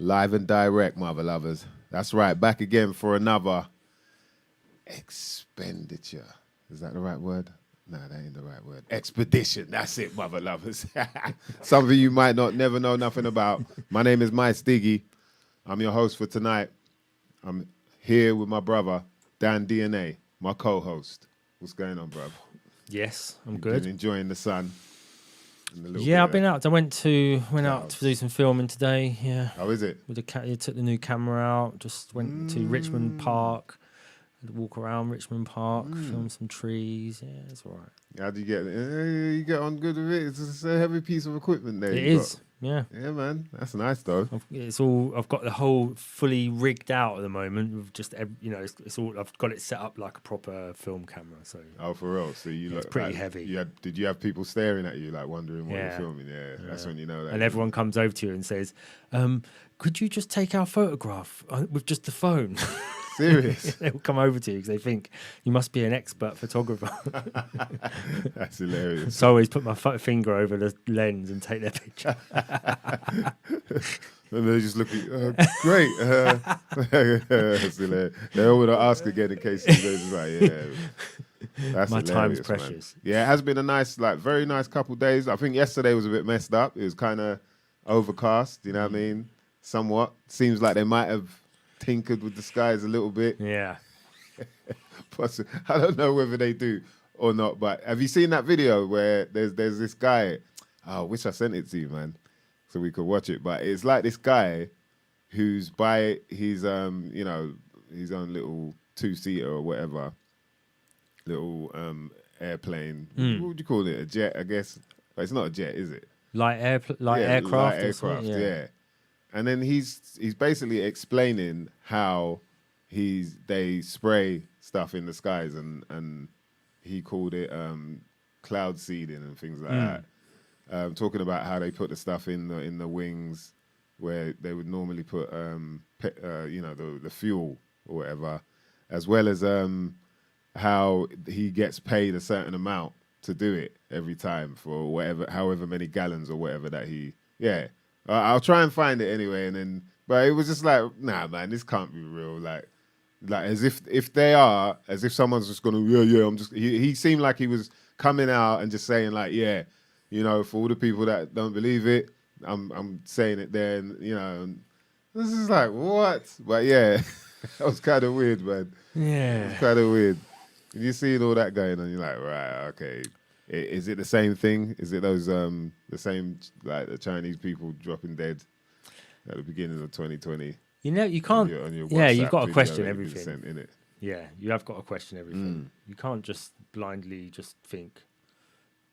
Live and direct, mother lovers. That's right. Back again for another expenditure. Is that the right word? No, that ain't the right word. Expedition. That's it, mother lovers. Something you might not never know nothing about. My name is MysDiggi. I'm your host for tonight. I'm here with my brother, Dan DNA, my co-host. What's going on, bruv? Yes, I'm You've good. been enjoying the sun. Yeah, I've been out. I went out to do some filming today. Yeah. How is it? With took the new camera out. Just went to Richmond Park. Had to walk around Richmond Park, film some trees. Yeah, it's all right. How do you get it? You get on good with it? It's a heavy piece of equipment there. It is. Yeah. Yeah, man. That's nice, though. I've got the whole fully rigged out at the moment. With just, it's all. I've got it set up like a proper film camera. So. Oh, for real? So you look. It's pretty heavy. Did you have people staring at you, like wondering what you're filming? Yeah, that's when you know that. And everyone comes over to you and says, "Could you just take our photograph with just the phone?" Serious? They'll come over to you because they think you must be an expert photographer. That's hilarious. So I always put my finger over the lens and take their picture. And they just look at you, great. That's hilarious. They all want to ask again in case you guys right. Yeah. That's my time's man. precious. Yeah, it has been a nice, very nice couple days. I think yesterday was a bit messed up. It was kind of overcast, you know what I mean? Somewhat. Seems like they might have tinkered with the skies a little bit. Yeah. I don't know whether they do or not, but have you seen that video where there's this guy? Oh, I wish I sent it to you, man, so we could watch it. But it's like this guy who's by his his own little 2-seater or whatever, little airplane. What would you call it? A jet, I guess. But it's not a jet, is it? Aircraft. Light aircraft. Yeah. And then he's basically explaining how they spray stuff in the skies, and he called it cloud seeding and things like that. Talking about how they put the stuff in the wings where they would normally put the fuel or whatever, as well as how he gets paid a certain amount to do it every time for however many gallons or whatever that he I'll try and find it anyway, but it was just like, nah, man, this can't be real. Like as if someone's just gonna, I'm just. He seemed like he was coming out and just saying like, for all the people that don't believe it, I'm saying it there, and this is like what? But yeah, that was kind of weird, man. Yeah, it was kind of weird. You seeing all that going on, you're like, right, okay. Is it the same thing? Is it those the same, like the Chinese people dropping dead at the beginning of 2020? You can't. On your You've got to question everything. In it. Yeah, you have got to question everything. You can't just blindly just think.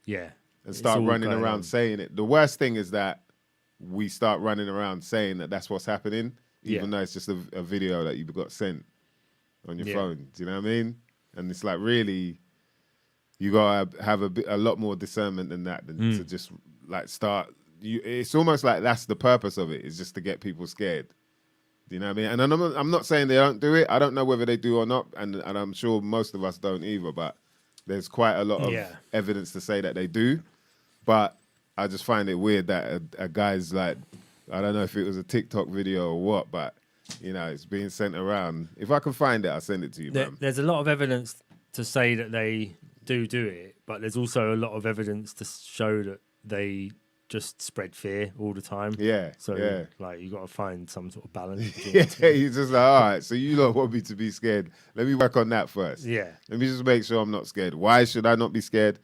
Yeah, and start running around saying it. The worst thing is that we start running around saying that that's what's happening, even though it's just a video that you got sent on your phone. Do you know what I mean? And it's like, really, you gotta have a lot more discernment than that, to just like start. It's almost like that's the purpose of it, is just to get people scared. Do you know what I mean? And I'm not saying they don't do it. I don't know whether they do or not, and I'm sure most of us don't either. But there's quite a lot of evidence to say that they do. But I just find it weird that a guy's like, I don't know if it was a TikTok video or what, but it's being sent around. If I can find it, I'll send it to you, man. There's a lot of evidence to say that they do it, but there's also a lot of evidence to show that they just spread fear all the time. Yeah. So like you got to find some sort of balance. You're just like, all right, so you don't want me to be scared. Let me work on that first. Yeah. Let me just make sure I'm not scared. Why should I not be scared?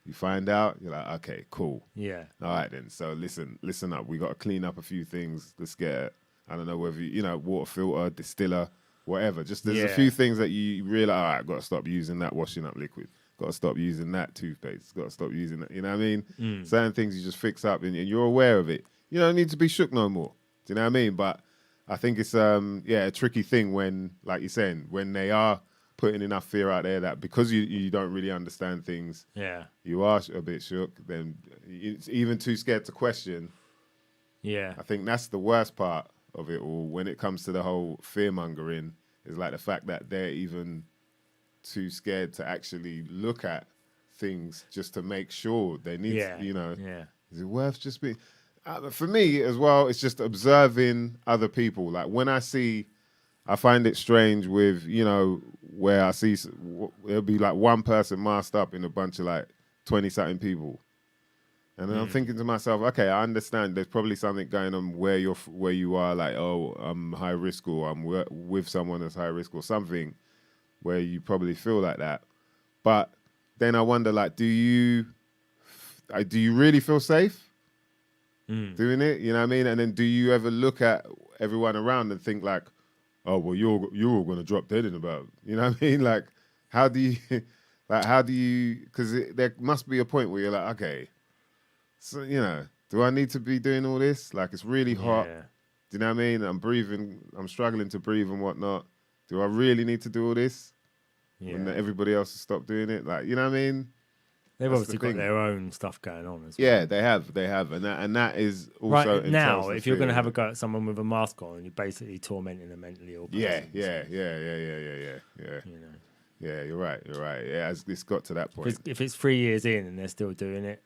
You find out, you're like, okay, cool. Yeah. All right then. So listen up. We got to clean up a few things. Let's get, I don't know whether water filter, distiller, whatever. Just there's a few things that you realize, all right, got to stop using that washing up liquid. Got to stop using that toothpaste. Got to stop using that. You know what I mean? Certain things you just fix up and you're aware of it. You don't need to be shook no more. Do you know what I mean? But I think it's a tricky thing when, like you're saying, when they are putting enough fear out there that because you don't really understand things, you are a bit shook. Then it's even too scared to question. Yeah, I think that's the worst part of it all when it comes to the whole fear mongering. Is like the fact that they're even too scared to actually look at things just to make sure they need is it worth just being For me as well, it's just observing other people. Like when I find it strange with, where I see, it'll be like one person masked up in a bunch of like 20-something people. And then I'm thinking to myself, okay, I understand there's probably something going on where you are, like, oh, I'm high risk or I'm with someone that's high risk or something where you probably feel like that. But then I wonder, like, do you really feel safe doing it? You know what I mean? And then do you ever look at everyone around and think like, oh, well, you're all going to drop dead in about, you know what I mean? Like, how do you, because there must be a point where you're like, okay, so, do I need to be doing all this? Like, it's really hot. Yeah. Do you know what I mean? I'm struggling to breathe and whatnot. Do I really need to do all this? Yeah. When everybody else has stopped doing it? Like, you know what I mean? They've That's obviously got their own stuff going on as well. Yeah, they have. And that is also... Right now, if you're going to have a go at someone with a mask on, you're basically tormenting a mentally ill person. Yeah. Yeah, you're right. Yeah, it's got to that point. If it's 3 years in and they're still doing it,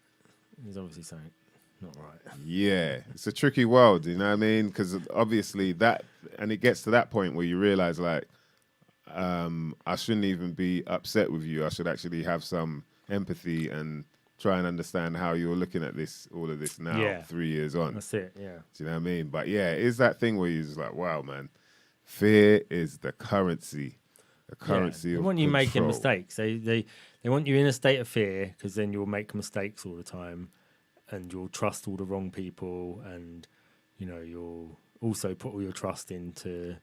there's obviously something not right. Yeah, it's a tricky world, you know what I mean? Because obviously it gets to that point where you realize, like, I shouldn't even be upset with you. I should actually have some empathy and try and understand how you're looking at all of this now, 3 years on. That's it, yeah. Do you know what I mean? But yeah, it is that thing where you're just like, wow, man, fear is the currency. The currency of They want you control. making mistakes. They want you in a state of fear because then you'll make mistakes all the time and you'll trust all the wrong people and, you'll also put all your trust into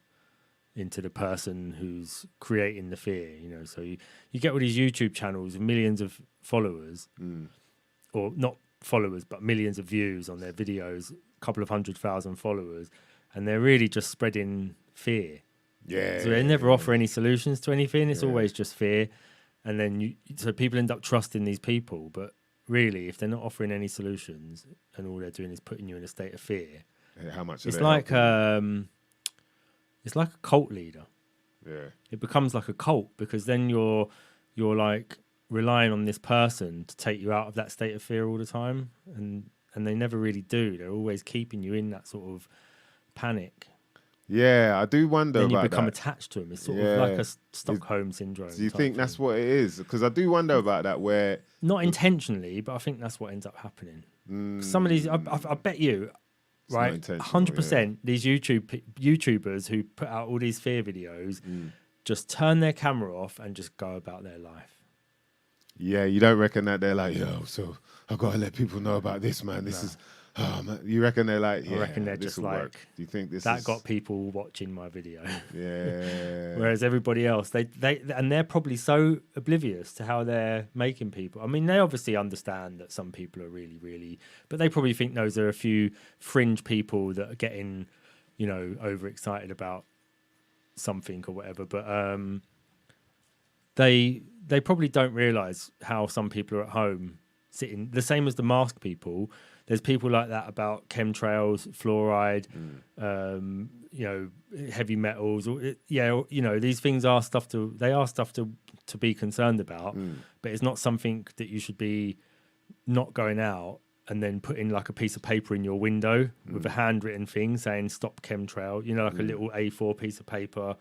the person who's creating the fear, So you get all these YouTube channels with millions of followers, or not followers, but millions of views on their videos, a couple of 100,000 followers, and they're really just spreading fear. Yeah. So they never offer any solutions to anything. It's always just fear. And then so people end up trusting these people. But really, if they're not offering any solutions and all they're doing is putting you in a state of fear, how much? It's like it's like a cult leader. Yeah. It becomes like a cult because then you're like relying on this person to take you out of that state of fear all the time, and they never really do. They're always keeping you in that sort of panic. Yeah, I do wonder then you about become that. attached to them. It's sort of like a Stockholm syndrome. Do you think that's what it is? Because I do wonder about that. Where not intentionally, but I think that's what ends up happening. Some of these, I bet you, right, 100%. These YouTubers who put out all these fear videos just turn their camera off and just go about their life. Yeah, you don't reckon that they're like, yo, so I've got to let people know about this, man. This is, oh, man. You reckon they're like, yeah, I reckon they're just like, work. Do you think that got people watching my video? Yeah. Whereas everybody else, they're probably so oblivious to how they're making people. I mean, they obviously understand that some people are really, really, but they probably think those are a few fringe people that are getting, overexcited about something or whatever. But they probably don't realise how some people are at home sitting, the same as the mask people. There's people like that about chemtrails, fluoride, heavy metals. These things are stuff to be concerned about, but it's not something that you should be not going out and then putting like a piece of paper in your window with a handwritten thing saying stop chemtrail, like a little A4 piece of paper.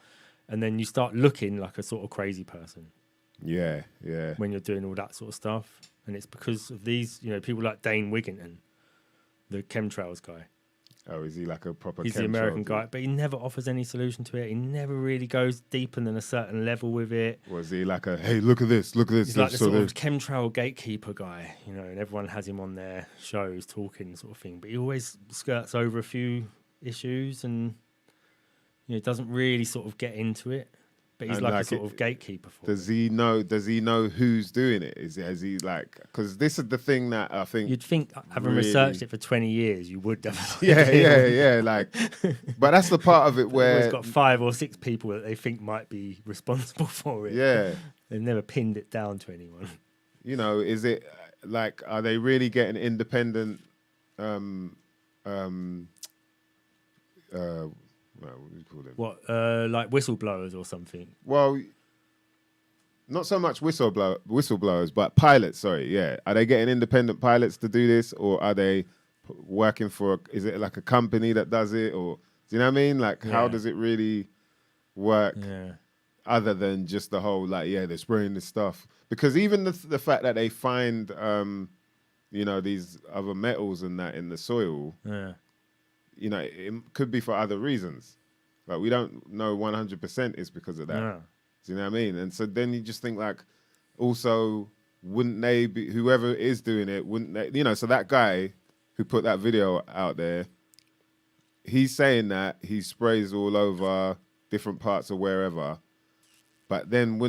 And then you start looking like a sort of crazy person. Yeah, yeah. When you're doing all that sort of stuff. And it's because of these, people like Dane Wigington, the chemtrails guy. Oh, is he like a proper He's the American guy, but he never offers any solution to it. He never really goes deeper than a certain level with it. Was he like hey, look at this. He's like the sort of chemtrail gatekeeper guy, and everyone has him on their shows talking sort of thing. But he always skirts over a few issues and doesn't really sort of get into it. But he's like a sort of gatekeeper for Does he know who's doing it? Has he like, because this is the thing that I think you'd think, having researched it for 20 years, you would definitely. Yeah. Like, but that's the part of it where he's got 5 or 6 people that they think might be responsible for it. Yeah, they've never pinned it down to anyone. Is it like, are they really getting independent? What do you call them? What, like whistleblowers or something? Well, not so much whistleblowers, but pilots. Sorry, yeah. Are they getting independent pilots to do this, or are they working for? Is it like a company that does it, or do you know what I mean? Like, how does it really work? Yeah. Other than just the whole like, they're spraying this stuff. Because even the fact that they find, these other metals and that in the soil, it could be for other reasons. Like, we don't know 100% it's because of that. Yeah. Do you know what I mean? And so then you just think like, also, wouldn't they be, whoever is doing it, wouldn't they, so that guy who put that video out there, he's saying that he sprays all over different parts of wherever. But then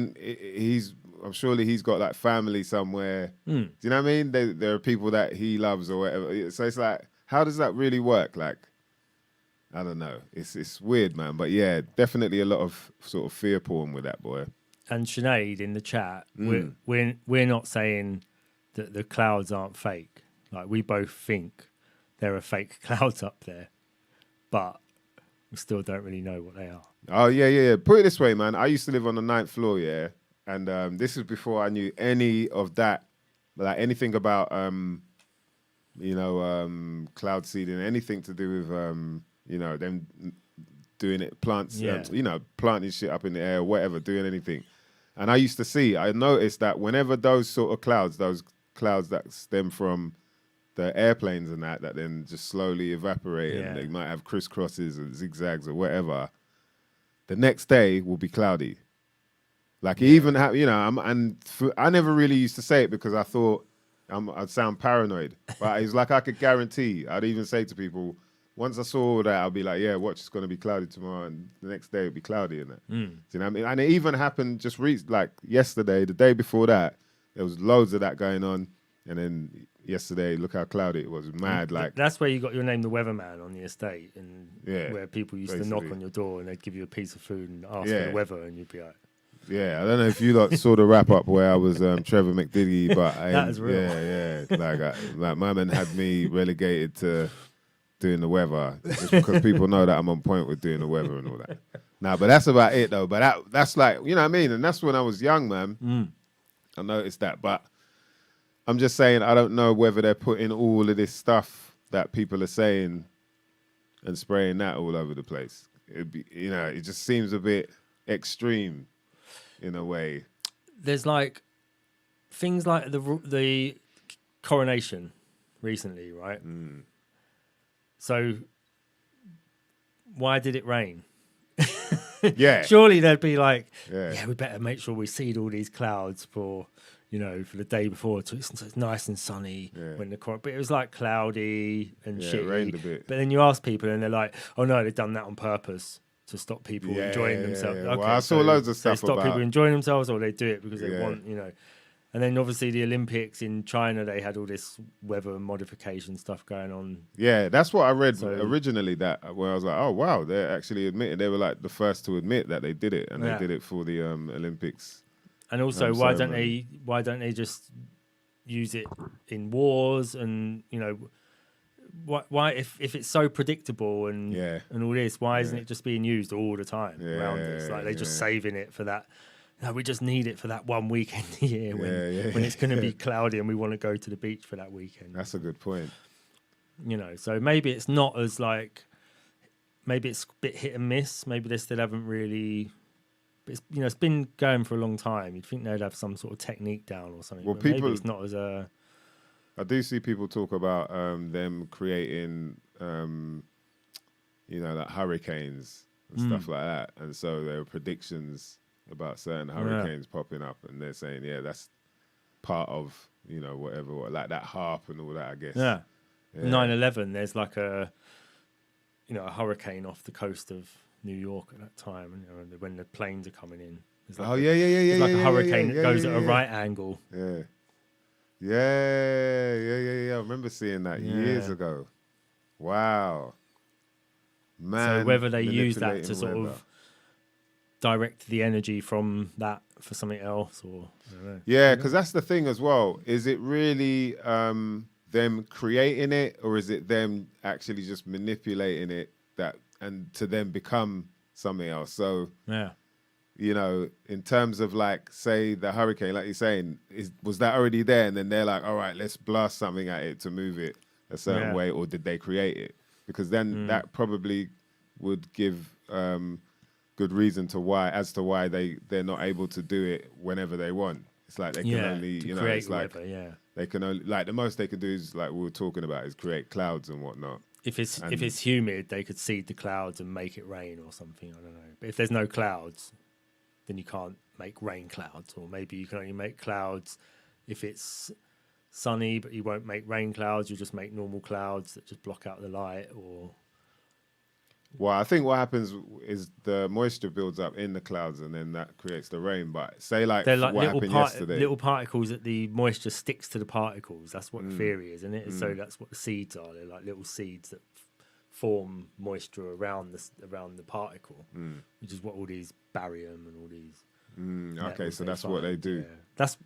I'm surely he's got like family somewhere. Do you know what I mean? There are people that he loves or whatever. So it's like, how does that really work? Like, I don't know. It's weird, man. But yeah, definitely a lot of sort of fear porn with that boy. And Sinead in the chat, we're not saying that the clouds aren't fake. Like, we both think there are fake clouds up there, but we still don't really know what they are. Oh, yeah. Put it this way, man. I used to live on the 9th floor, yeah? And this is before I knew any of that, like anything about, cloud seeding, anything to do with, them doing it, plants, planting shit up in the air, whatever, doing anything. And I noticed that whenever those sort of clouds that stem from the airplanes and that then just slowly evaporate and they might have crisscrosses and zigzags or whatever, the next day will be cloudy. Like, even have, I never really used to say it because I thought I'd sound paranoid. But it's like I could guarantee. I'd even say to people, once I saw that, I'll be like, watch, it's going to be cloudy tomorrow, and the next day it'll be cloudy and that. Do you know what I mean? And it even happened just like yesterday, the day before that, there was loads of that going on, and then yesterday, look how cloudy it was. Mad, like. That's where you got your name, the weatherman, on the estate, and where people used to knock on your door and they'd give you a piece of food and ask for the weather, and you'd be like. Yeah, I don't know if you lot saw the wrap up where I was Trevor McDiggy, but that was real. Yeah. Like my man had me relegated to doing the weather just because people know that I'm on point with doing the weather and all that. Nah, but that's about it though. But that's like, you know what I mean? And that's when I was young, man. I noticed that, but I'm just saying I don't know whether they're putting all of this stuff that people are saying and spraying that all over the place. It'd be, it just seems a bit extreme. In a way, there's like things like the coronation recently, right? So why did it rain? Yeah, surely they'd be like, we better make sure we seed all these clouds for the day before, so it's nice and sunny when but it was like cloudy and shitty. It rained a bit. But then you ask people and they're like, oh no, they've done that on purpose. To stop people enjoying themselves. Okay, well, I saw loads of stuff they stop people enjoying themselves, or they do it because they want, And then obviously the Olympics in China, they had all this weather modification stuff going on. Yeah, that's what I read originally. That where I was like, oh wow, they're actually admitting. They were like the first to admit that they did it, and they did it for the Olympics. And also, why don't they just use it in wars and why if it's so predictable and all this, why isn't it just being used all the time around us? Like they're just saving it for that. No, we just need it for that one weekend a year when it's going to be cloudy and we want to go to the beach for that weekend. That's a good point. So maybe it's not as like, maybe it's a bit hit and miss. Maybe they still haven't really. But it's been going for a long time. You'd think they'd have some sort of technique down or something. Well, but maybe it's not as a. I do see people talk about them creating, like hurricanes and stuff like that. And so there are predictions about certain hurricanes popping up, and they're saying, that's part of, whatever, like that harp and all that, I guess. Yeah. 9/11, there's like a hurricane off the coast of New York at that time, when the planes are coming in. There's like there's like a hurricane that goes at a right angle. Yeah. I remember seeing that years ago. Wow. Man. So whether they use that to sort of direct the energy from that for something else, or I don't know. Yeah, because that's the thing as well. Is it really them creating it, or is it them actually just manipulating it and to then become something else? So in terms of like, say the hurricane, like you're saying, was that already there? And then they're like, all right, let's blast something at it to move it a certain way, or did they create it? Because then that probably would give good reason to why they're not able to do it whenever they want. It's like they can only, it's like they can only, like, the most they can do is, like we were talking about, is create clouds and whatnot. If it's humid, they could seed the clouds and make it rain or something. I don't know. But if there's no clouds, then you can't make rain clouds, or maybe you can only make clouds if it's sunny, but you won't make rain clouds. You just make normal clouds that just block out the light. Or well, I think what happens is the moisture builds up in the clouds, and then that creates the rain. But say like they're like what happened yesterday, little particles that the moisture sticks to the particles. That's what the theory is, isn't it? So that's what the seeds are. They're like little seeds that form moisture around the particle, which is what all these barium and all these. Okay, so that's what they do. Yeah. That's,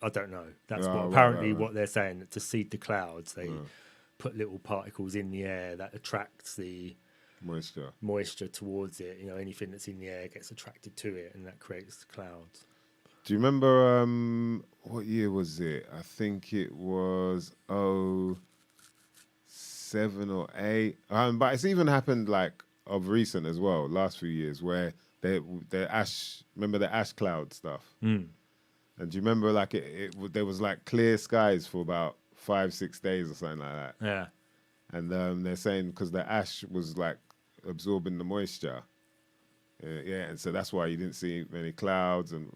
I don't know. That's what apparently what they're saying, that to seed the clouds, they put little particles in the air that attracts the moisture towards it. Anything that's in the air gets attracted to it, and that creates the clouds. Do you remember what year was it? I think it was 07 or 08. But it's even happened like of recent as well, last few years, where the ash, remember the ash cloud stuff? And do you remember like there was like clear skies for about 5-6 days or something like that? Yeah. And they're saying because the ash was like absorbing the moisture. And so that's why you didn't see many clouds and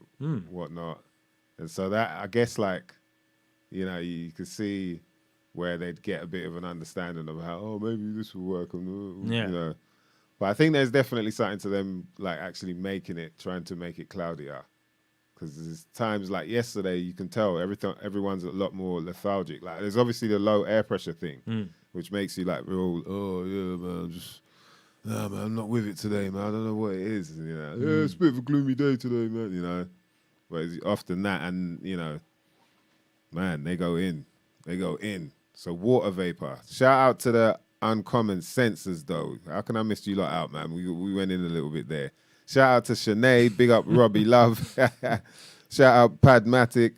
whatnot. And so that, I guess, like, you could see where they'd get a bit of an understanding of how, maybe this will work. But I think there's definitely something to them, like, actually trying to make it cloudier. Because there's times like yesterday, you can tell everyone's a lot more lethargic. Like, there's obviously the low air pressure thing, which makes you like real, man, I'm not with it today, man. I don't know what it is. It's a bit of a gloomy day today, man. But it's often that, and man, they go in. So water vapor. Shout out to the uncommon sensors, though. How can I miss you lot out, man? We went in a little bit there. Shout out to Shanae. Big up Robbie Love. Shout out Padmatic.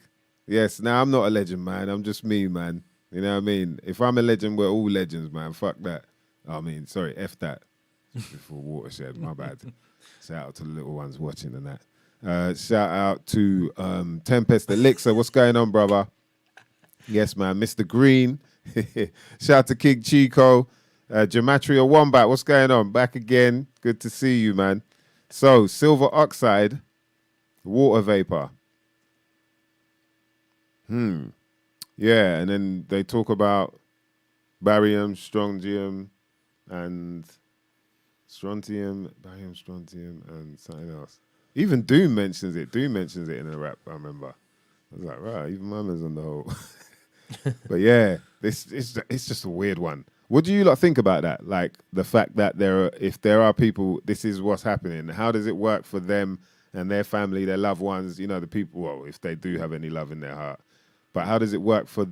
Yes, now I'm not a legend, man. I'm just me, man. You know what I mean? If I'm a legend, we're all legends, man. Fuck that. Sorry, F that. Before Watershed, my bad. Shout out to the little ones watching and that. Shout out to Tempest Elixir. What's going on, brother? Yes, man. Mr. Green. Shout out to King Chico. Gematria Wombat. What's going on? Back again. Good to see you, man. So, silver oxide, water vapor. Yeah, and then they talk about barium, strontium, and barium, strontium, and something else. Even Doom mentions it. Doom mentions it in a rap, I remember. I was like, right, even Mama's on the whole. But yeah, it's just a weird one. What do you lot think about that? Like the fact that if there are people, this is what's happening. How does it work for them and their family, their loved ones, the people, well, if they do have any love in their heart. But how does it work for,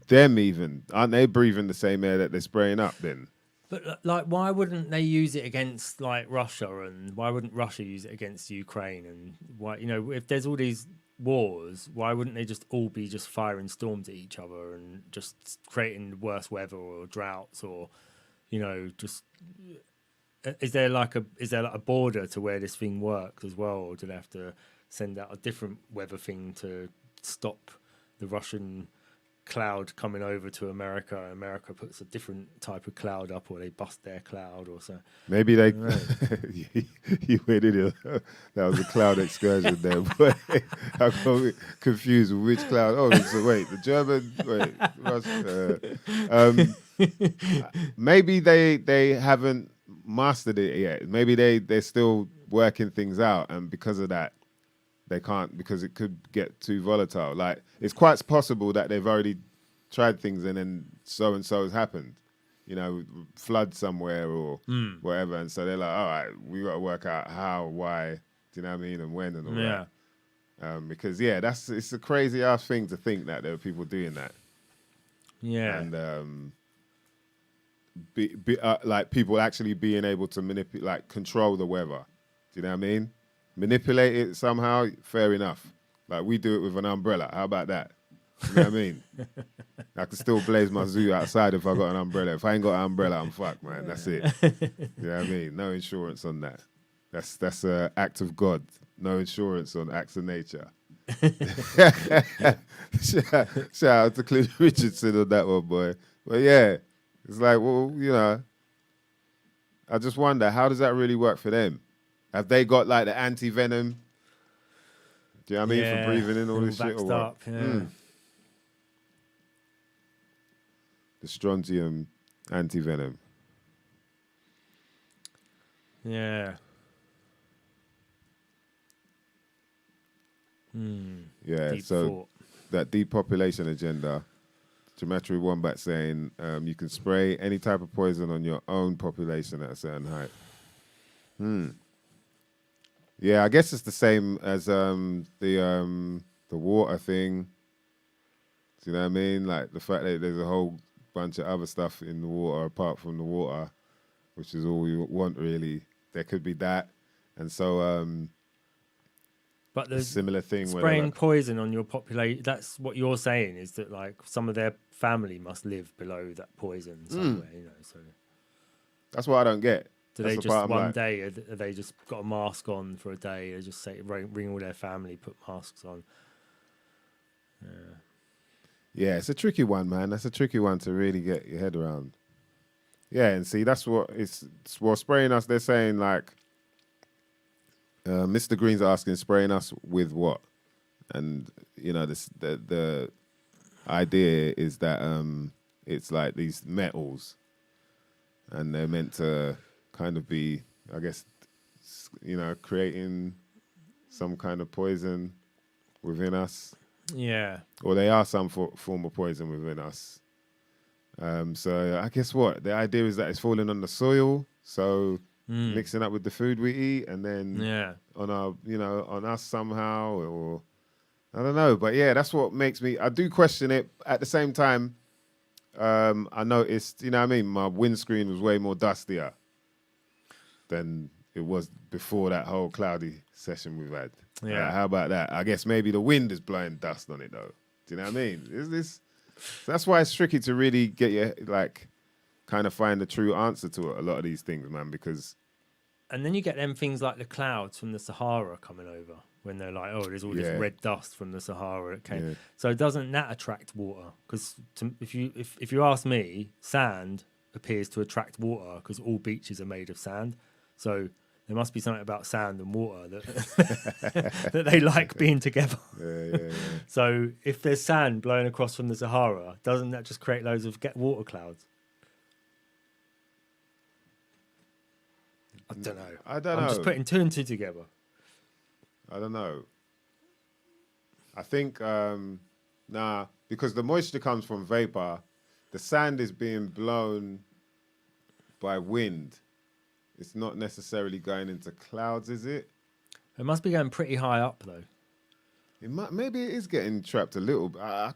them even? Aren't they breathing the same air that they're spraying up then? But like, why wouldn't they use it against like Russia, and why wouldn't Russia use it against Ukraine? And why, if there's all these wars, why wouldn't they just all be just firing storms at each other and just creating worse weather or droughts, or just is there like a border to where this thing works as well, or do they have to send out a different weather thing to stop the Russian cloud coming over to America? America puts a different type of cloud up, or they bust their cloud or so. Maybe they you went in it. That was a cloud excursion there, but I got confused with which cloud. Oh, so wait, the German, Russia. Maybe they haven't mastered it yet. Maybe they're still working things out, and because of that they can't, because it could get too volatile. Like, it's quite possible that they've already tried things and then so and so has happened, flood somewhere or whatever, and so they're like, all right, we got to work out how, why, do you know what I mean, and when and all that. Because it's a crazy ass thing to think that there are people doing that. Yeah, and like people actually being able to manipulate, like control the weather. Do you know what I mean? Manipulate it somehow, fair enough. Like we do it with an umbrella. How about that? You know what I mean? I can still blaze my zoo outside if I got an umbrella. If I ain't got an umbrella, I'm fucked, man. That's it. You know what I mean? No insurance on that. That's an act of God. No insurance on acts of nature. Shout out to Clint Richardson on that one, boy. But yeah, it's like, well, you know, I just wonder, how does that really work for them? Have they got like the anti-venom? Do you know what I mean? For breathing in all this shit or what? Up, yeah. The strontium anti-venom. Yeah. Yeah, Deep so thought. that depopulation agenda, Geometry Wombat saying you can spray any type of poison on your own population at a certain height. Yeah, I guess it's the same as the water thing. Do you know what I mean? Like the fact that there's a whole bunch of other stuff in the water apart from the water, which is all we want really. There could be that, and so but a similar thing. Spraying like, poison on your population. That's what you're saying, is that like some of their family must live below that poison somewhere. You know, so that's what I don't get. do That's they the just part I'm one like, day? Are they just got a mask on for a day? They just say bring all their family, put masks on. Yeah, it's a tricky one, man. That's a tricky one to really get your head around. Yeah, and see, that's what it's well, spraying us. They're saying like, Mr. Green's asking, spraying us with what? And you know, the idea is that it's like these metals, and they're meant to kind of be, I guess, you know, creating some kind of poison within us. Yeah. Or they are some form of poison within us. So I guess what the idea is that it's falling on the soil, so mixing up with the food we eat, and then on our, you know, on us somehow, or I don't know. But yeah, that's what makes me. I do question it. At the same time, I noticed, you know what I mean, my windscreen was way more dustier than it was before that whole cloudy session we've had. Yeah. How about that? I guess maybe the wind is blowing dust on it though. Do you know what I mean? Is this? That's why it's tricky to really get your, like, kind of find the true answer to a lot of these things, man, because... And then you get them things like the clouds from the Sahara coming over, when they're like, oh, there's all this red dust from the Sahara that came. Yeah. So doesn't that attract water? Because if you ask me, sand appears to attract water because all beaches are made of sand. So there must be something about sand and water that that they like being together. Yeah. So if there's sand blowing across from the Sahara, doesn't that just create loads of water clouds? I don't know. I'm just putting two and two together. I don't know. I think, because the moisture comes from vapor, the sand is being blown by wind. It's not necessarily going into clouds, is it? It must be going pretty high up, though. Maybe it is getting trapped a little bit. I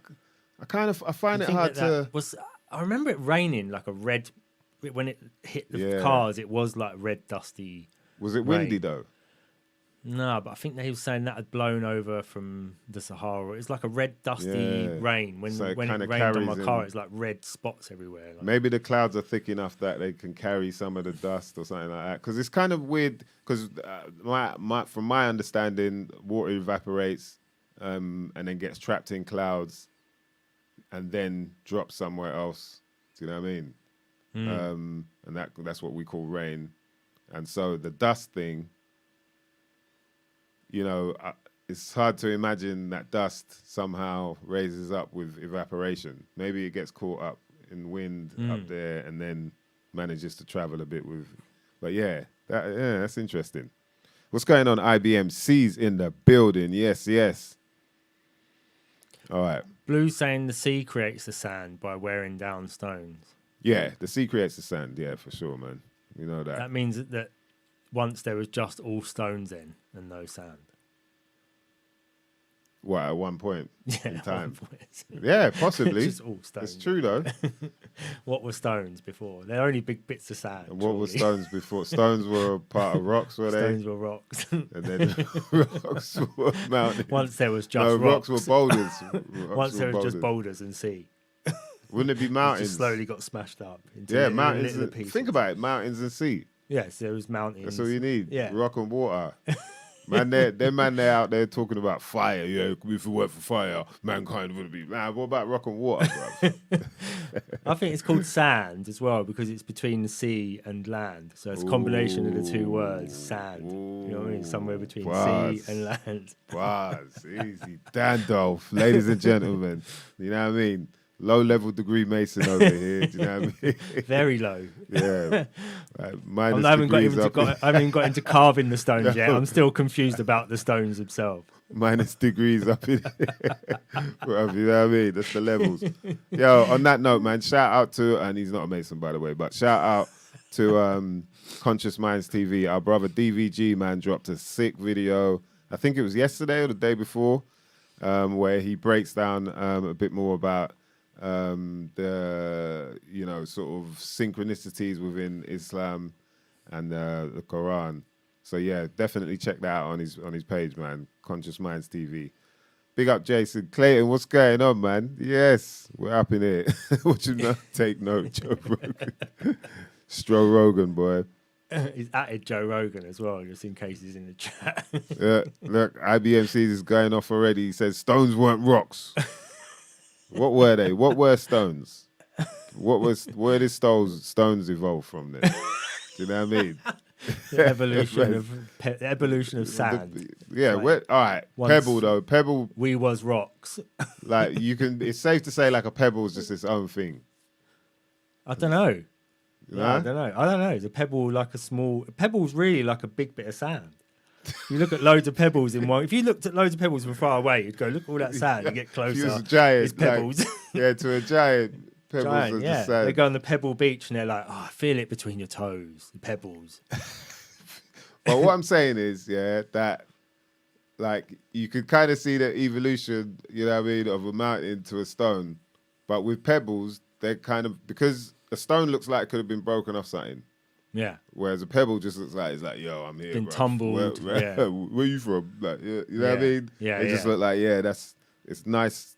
find it hard to... I remember it raining like a red... When it hit the cars, it was like red, dusty. Was it windy, though? No, but I think they were saying that had blown over from the Sahara. It's like a red, dusty rain. When it rained on my car, it's like red spots everywhere. Like. Maybe the clouds are thick enough that they can carry some of the dust or something like that. Because it's kind of weird, because from my understanding, water evaporates and then gets trapped in clouds and then drops somewhere else. Do you know what I mean? And that's what we call rain. And so the dust thing, you know, it's hard to imagine that dust somehow raises up with evaporation. Maybe it gets caught up in wind up there and then manages to travel a bit with. But that's interesting. What's going on, IBM? C's in the building. Yes. All right. Blue saying the sea creates the sand by wearing down stones. Yeah, the sea creates the sand. Yeah, for sure, man. We know that. That means that once there was just all stones in and no sand. What, at one point in at time? one point. Yeah, possibly. Just all stones. It's true though. What were stones before? They're only big bits of sand. And what were stones before? Stones were part of rocks, were they? Stones were rocks. And then rocks were mountains. Once there was just no, rocks. rocks were boulders. Once there was just boulders and sea. Wouldn't it be It mountains? just slowly got smashed up. Into Yeah, little mountains. pieces. Think about it, mountains and sea. Yes, there was mountains. That's all you need. Yeah. Rock and water. Man, they're out there talking about fire. Yeah, if it weren't for fire, mankind wouldn't be. Man, what about rock and water, bro? I think it's called sand as well because it's between the sea and land. So it's a combination of the two words, sand. You know what I mean? Somewhere between sea and land. Bars, easy. Dandolf, ladies and gentlemen. You know what I mean? Low-level degree Mason over here. Do you know what I mean? Very low. Yeah. Minus I haven't degrees got into carving the stones yet. I'm still confused about the stones themselves. minus degrees up in here. Bruv, you know what I mean? That's the levels. Yo, on that note, man, shout out to, and he's not a Mason, by the way, but shout out to Conscious Minds TV. Our brother DVG, man, dropped a sick video. I think it was yesterday or the day before, where he breaks down a bit more about the, you know, sort of synchronicities within Islam and the Quran. So yeah, definitely check that out on his page, man. Conscious Minds TV. Big up Jason Clayton. What's going on, man? Yes, we're up in here. What you know? Take note, Joe Rogan. Stro Rogan, boy. He's added Joe Rogan as well, just in case he's in the chat. Look, IBMC is going off already. He says stones weren't rocks. What were they? What were stones? Where did stones evolve from then? Do you know what I mean? The evolution of sand. Yeah, Like, all right. Pebble though. Pebble, We was rocks. like you can. It's safe to say like a pebble is just its own thing. I don't know. You Yeah, I know? don't know. Is a pebble like a pebble's really like a big bit of sand. You look at loads of pebbles in one. If you looked at loads of pebbles from far away, you'd go, look at all that sand. You get If closer. you was a giant, It's pebbles. like, yeah, to a giant, pebbles Giant, are yeah. just sand. They go on the pebble beach and they're like, oh, I feel it between your toes, the pebbles. But what I'm saying is, yeah, that like you could kind of see the evolution, you know what I mean, of a mountain to a stone. But with pebbles, they're kind of, because a stone looks like it could have been broken off something. Yeah. Whereas a pebble just looks like, it's like, yo, I'm here. Been bruv. tumbled, yeah. Where you from? Like, you know what I Yeah. mean? Yeah, They just yeah. look like, yeah, it's nice,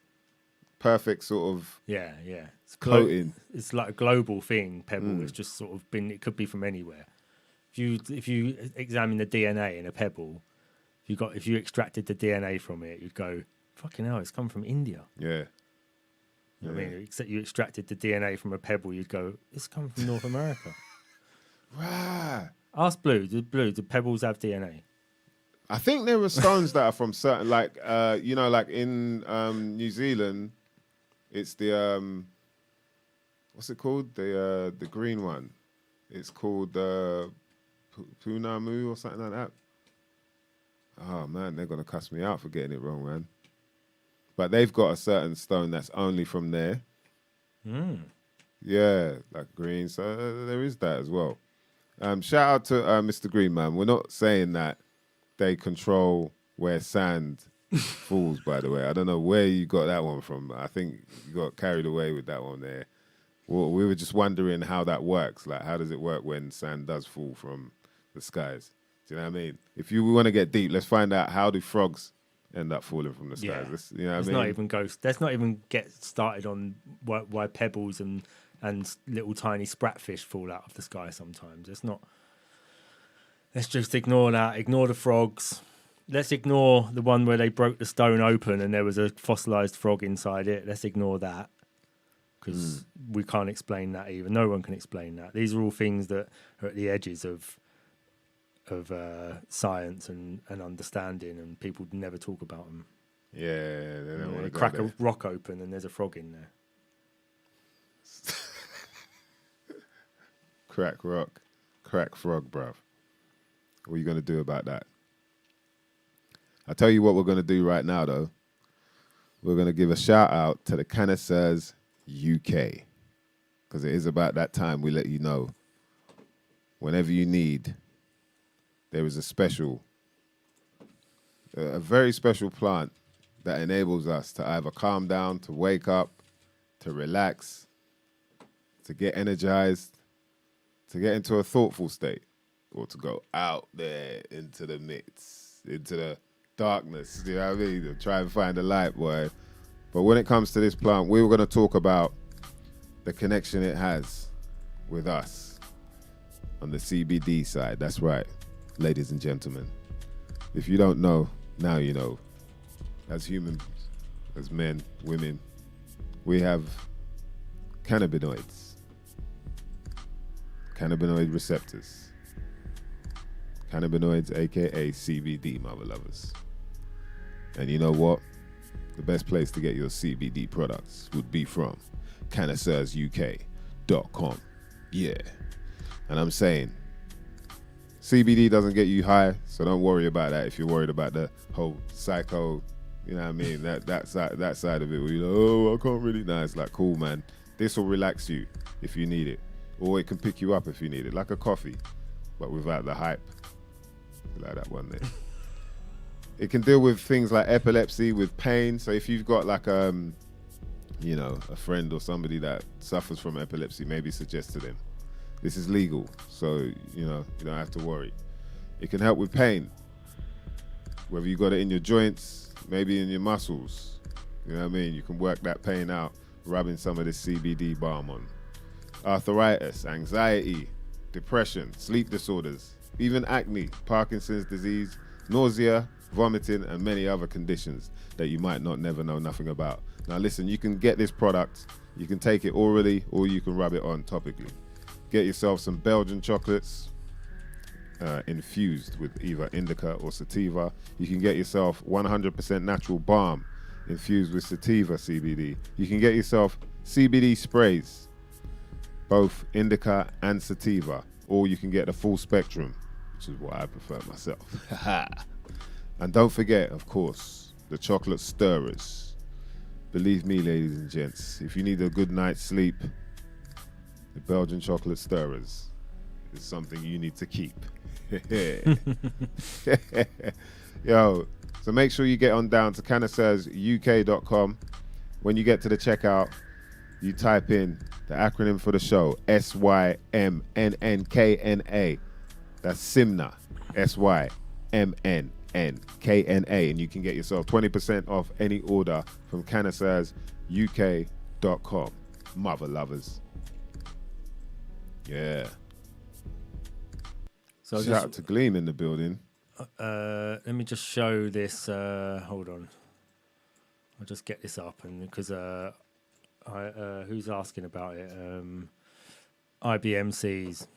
perfect sort of Yeah, yeah. It's coating. It's like a global thing, pebble. It's just sort of been, it could be from anywhere. If you examine the DNA in a pebble, if you extracted the DNA from it, you'd go, fucking hell, it's come from India. Yeah. You know what I mean? Except you extracted the DNA from a pebble, you'd go, it's come from North America. Right. Ask Blue. Do pebbles have DNA? I think there are stones that are from certain, like, you know, like in New Zealand, it's the, what's it called? The green one. It's called Punamu or something like that. Oh, man, they're going to cuss me out for getting it wrong, man. But they've got a certain stone that's only from there. Yeah, like green. So there is that as well. Shout out to Mr. Green, man. We're not saying that they control where sand falls, by the way. I don't know where you got that one from. I think you got carried away with that one there. Well, we were just wondering how that works. Like, how does it work when sand does fall from the skies? Do you know what I mean? If you want to get deep, let's find out, how do frogs end up falling from the skies? Yeah. You know what I Let's mean? not even go. Let's not even get started on why pebbles and little tiny spratfish fall out of the sky sometimes. Let's just ignore that. Ignore the frogs. Let's ignore the one where they broke the stone open and there was a fossilized frog inside it. Let's ignore that because we can't explain that either. No one can explain that. These are all things that are at the edges of science and understanding, and people never talk about them. Yeah, they don't want They to crack go a rock open and there's a frog in there. Crack rock, crack frog, bruv. What are you going to do about that? I'll tell you what we're going to do right now, though. We're going to give a shout out to the Connoisseurs UK, because it is about that time we let you know. Whenever you need, there is a very special plant that enables us to either calm down, to wake up, to relax, to get energized, to get into a thoughtful state, or to go out there into the mix, into the darkness, you know what I mean? To try and find the light, boy. But when it comes to this plant, we were going to talk about the connection it has with us on the CBD side. That's right, ladies and gentlemen. If you don't know, now you know. As humans, as men, women, we have cannabinoids, cannabinoid receptors, cannabinoids, aka CBD, mother lovers. And you know what? The best place to get your CBD products would be from CannaSursUK.com. Yeah. And I'm saying, CBD doesn't get you high, so don't worry about that if you're worried about the whole psycho, you know what I mean, that side of it where you're like, oh, I can't really. Nah, it's like, cool, man. This will relax you if you need it. Or it can pick you up if you need it, like a coffee, but without the hype. Like that one there. It can deal with things like epilepsy, with pain. So if you've got like, you know, a friend or somebody that suffers from epilepsy, maybe suggest to them. This is legal, so, you know, you don't have to worry. It can help with pain, whether you got it in your joints, maybe in your muscles. You know what I mean? You can work that pain out, rubbing some of this CBD balm on. Arthritis, anxiety, depression, sleep disorders, even acne, Parkinson's disease, nausea, vomiting, and many other conditions that you might not never know nothing about. Now listen, you can get this product, you can take it orally, or you can rub it on topically. Get yourself some Belgian chocolates infused with either indica or sativa. You can get yourself 100% natural balm infused with sativa CBD. You can get yourself CBD sprays, both indica and sativa, or you can get the full spectrum, which is what I prefer myself. And don't forget, of course, the chocolate stirrers. Believe me, ladies and gents, if you need a good night's sleep, the Belgian chocolate stirrers is something you need to keep. Yo, so make sure you get on down to CannaSursUK.com. When you get to the checkout, you type in the acronym for the show, SYMNNKNA. That's Simna, SYMNNKNA. And you can get yourself 20% off any order from CannaSursUK.com. Mother lovers. Yeah. So shout out to Gleam in the building. Let me just show this. Hold on. I'll just get this up, and because who's asking about it? IBMCs.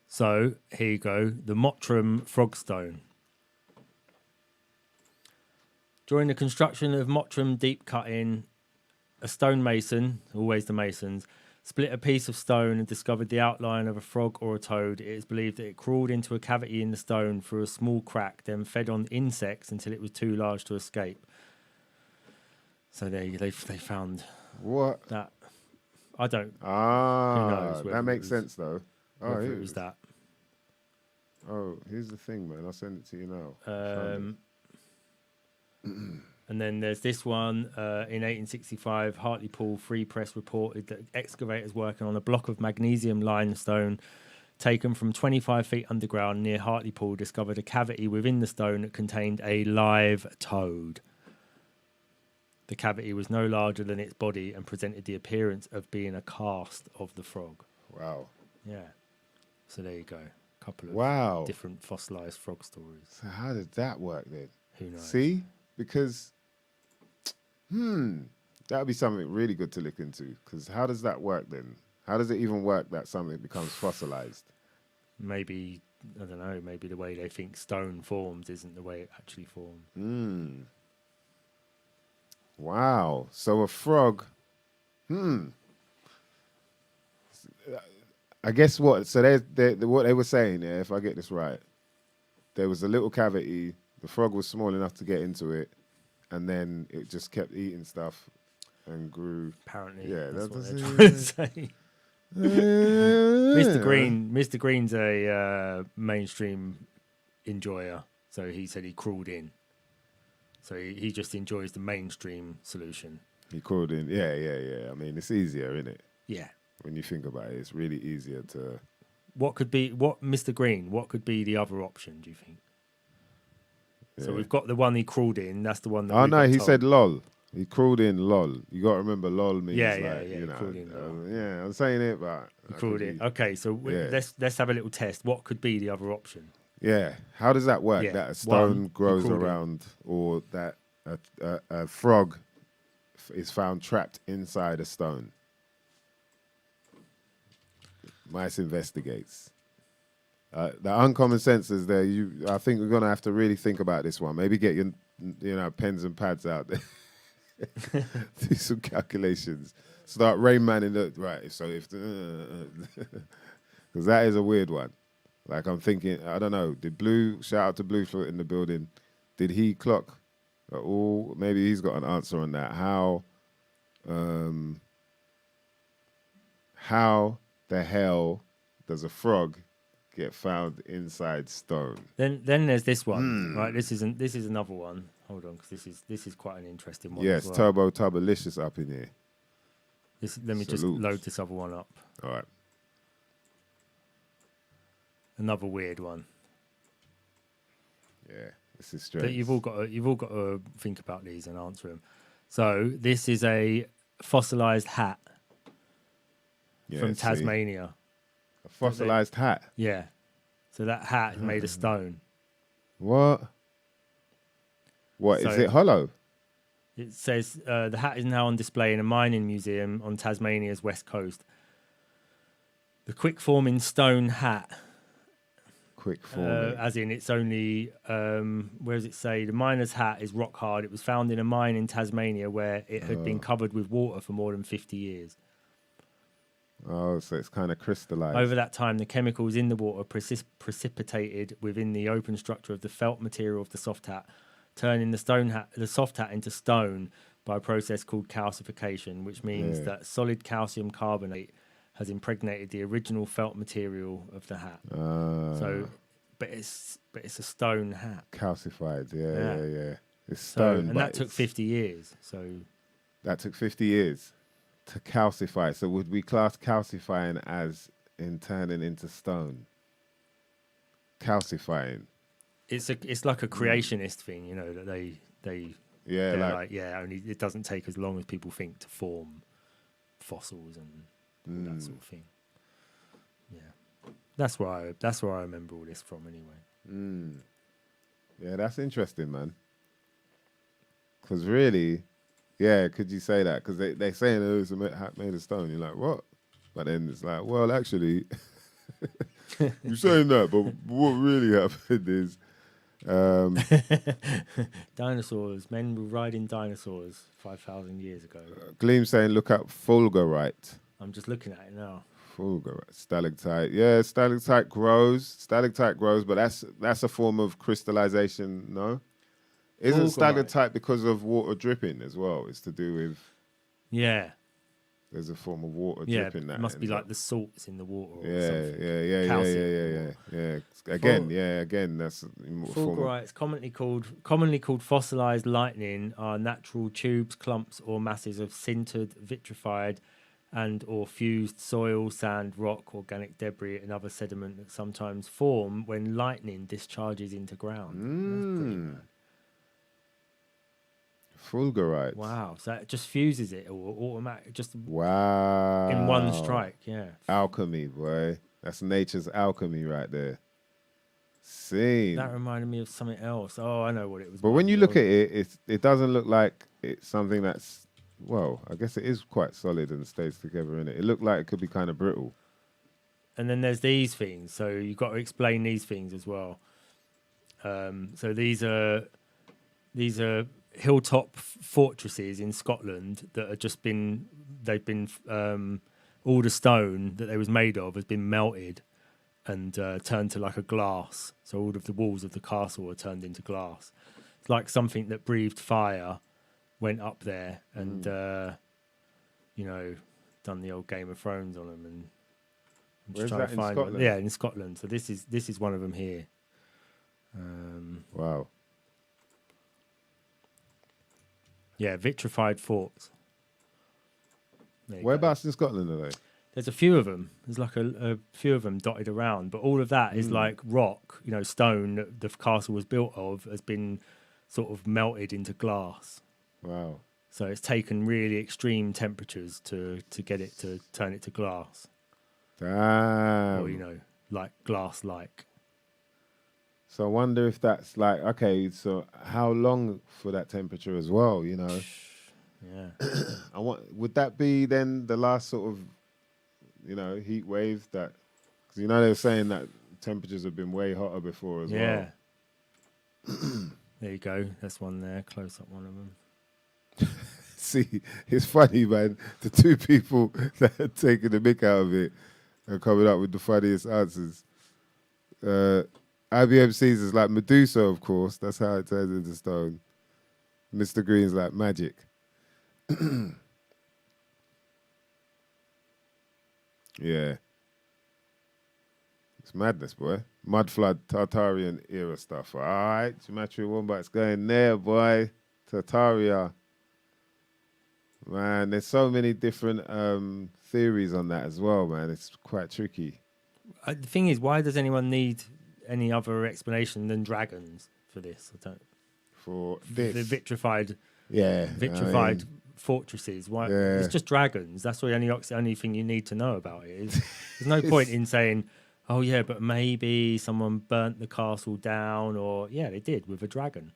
So here you go. The Mottram Frogstone. During the construction of Mottram deep cutting, a stonemason, always the masons, split a piece of stone and discovered the outline of a frog or a toad. It is believed that it crawled into a cavity in the stone through a small crack, then fed on insects until it was too large to escape. So they found what that. I don't. Who knows? That makes sense though. Oh, it was that. Oh, here's the thing, man. I'll send it to you now. And then there's this one. In 1865, Hartlepool Free Press reported that excavators working on a block of magnesium limestone taken from 25 feet underground near Hartlepool discovered a cavity within the stone that contained a live toad. The cavity was no larger than its body and presented the appearance of being a cast of the frog. Wow. Yeah. So there you go. A couple of different fossilized frog stories. So how did that work then? Who knows? See? Because, that would be something really good to look into. Because how does that work then? How does it even work that something becomes fossilized? Maybe, I don't know, maybe the way they think stone forms isn't the way it actually forms. Wow. So a frog, I guess what? So what they were saying, yeah, if I get this right, there was a little cavity. The frog was small enough to get into it, and then it just kept eating stuff and grew. Apparently, yeah, that's what they're trying to say. Mr. Green's a mainstream enjoyer, so he said he crawled in. So he just enjoys the mainstream solution. He called in. Yeah. I mean, it's easier, isn't it? Yeah. When you think about it, it's really easier to. Mr. Green, what could be the other option, do you think? Yeah. So we've got the one he crawled in. That's the one that Oh, we no, got he told. said lol. He crawled in lol. You got to remember lol means Yeah, like, he you know. crawled in lol. Yeah, I'm saying it, but. He crawled in. Okay, so let's have a little test. What could be the other option? Yeah. How does that work? Yeah. That a stone One, grows crawled in. around, or that a frog is found trapped inside a stone? Mice investigates. The uncommon sense is there. I think we're gonna have to really think about this one. Maybe get your pens and pads out there. Do some calculations. Start Rain Man in the right. So if because that is a weird one. Like I'm thinking, I don't know. Did Blue shout out to Blue for in the building? Did he clock at all? Maybe he's got an answer on that. How the hell does a frog get found inside stone? Then there's this one, right? This is another one. Hold on, because this is quite an interesting one. Yes, as well. Turbo Turbolicious up in here. Let me just Salute. load this other one up. All right. Another weird one Yeah, this is strange. that you've all got to think about these and answer them. So this is a fossilized hat from see? Tasmania. A fossilized hat. Yeah. So that hat is made of stone. What? What, is So- it hollow? It says the hat is now on display in a mining museum on Tasmania's west coast. The quick forming stone hat, Quick forming. as in it's only, where does it say? The miner's hat is rock hard. It was found in a mine in Tasmania where it had been covered with water for more than 50 years. Oh, so it's kind of crystallized. Over that time, the chemicals in the water precipitated within the open structure of the felt material of the soft hat, turning the soft hat into stone by a process called calcification, which means that solid calcium carbonate has impregnated the original felt material of the hat. But it's a stone hat. Calcified, yeah. It's So, stone. and but that took 50 years. So that took 50 years to calcify. So would we class calcifying as in turning into stone? Calcifying. it's like a creationist thing, you know, that Yeah, they're like only it doesn't take as long as people think to form fossils and all that sort of thing. Yeah, that's where I remember all this from anyway. Yeah, that's interesting, man. Because really, yeah, could you say that? Because they're saying it's a hat made of stone. You're like, what? But then it's like, well, actually, you're saying that, but what really happened is... Dinosaurs, men were riding dinosaurs 5,000 years ago. Gleam saying, look up fulgurite. I'm just looking at it now. Fulgurite, stalactite. Yeah, stalactite grows, but that's a form of crystallization, no? Isn't Fulgurite. stalactite because of water dripping as well? It's to do with, Yeah, there's a form of water yeah, dripping that it must be ends like up- the salts in the water or Yeah, something. Calcium. yeah. Again, that's a form of, Fulgurites, commonly called fossilized lightning, are natural tubes, clumps, or masses of sintered, vitrified, and or fused soil, sand, rock, organic debris, and other sediment that sometimes form when lightning discharges into ground. That's pretty mad. fulgurite. Wow! So it just fuses it or automatic, just Wow. in one strike. Yeah. Alchemy, boy. That's nature's alchemy right there. Seen. That reminded me of something else. Oh, I know what it was. But when you look at it, it doesn't look like it's something that's, well, I guess it is quite solid and stays together in it. It looked like it could be kind of brittle. And then there's these things. So you've got to explain these things as well. So these are hilltop fortresses in Scotland that have just been, all the stone that they was made of has been melted and turned to like a glass. So all of the walls of the castle are turned into glass. It's like something that breathed fire went up there and, done the old Game of Thrones on them. And I'm Where's trying that to in find Scotland? one. Yeah, in Scotland. So this is one of them here. Wow. Yeah, vitrified forts. Whereabouts in Scotland are they? There's a few of them. There's like a few of them dotted around, but all of that is like rock, stone that the castle was built of has been sort of melted into glass. Wow. So it's taken really extreme temperatures to get it to turn it to glass. Damn. Or, like glass-like. So I wonder if that's like, okay, so how long for that temperature as well, Yeah. Would that be then the last sort of, heat wave that, because they were saying that temperatures have been way hotter before as well. Yeah. There you go. That's one there. Close up one of them. See, it's funny, man. The two people that are taking the mick out of it are coming up with the funniest answers. IBM sees is like Medusa, of course. That's how it turns into stone. Mr. Green's like magic. Yeah. It's madness, boy. Mud flood, Tartarian era stuff. All right, Geometry Wombat's going there, boy. Tartaria. Man, there's so many different theories on that as well, man. It's quite tricky. The thing is, why does anyone need any other explanation than dragons for this? I don't. For this, the vitrified vitrified fortresses. Why? Yeah. It's just dragons. That's the only thing you need to know about it. Is there's no point in saying, oh yeah, but maybe someone burnt the castle down, or yeah, they did with a dragon.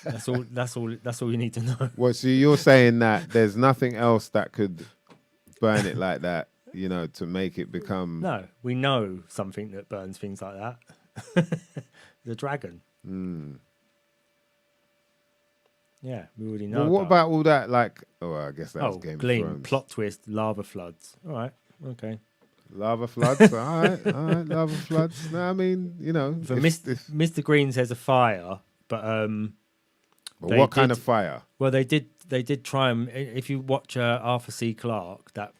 That's all. That's all you need to know. Well, so you're saying that there's nothing else that could burn it like that, to make it become. No, we know something that burns things like that. The dragon. Yeah, we already know. Well, what about all that? Like, I guess that's Game of Thrones. Plot twist, lava floods. All right, okay. Lava floods. all right, lava floods. No, I mean, Mr. Green says a fire, but what kind of fire? Well, they did try and if you watch Arthur C. Clarke, that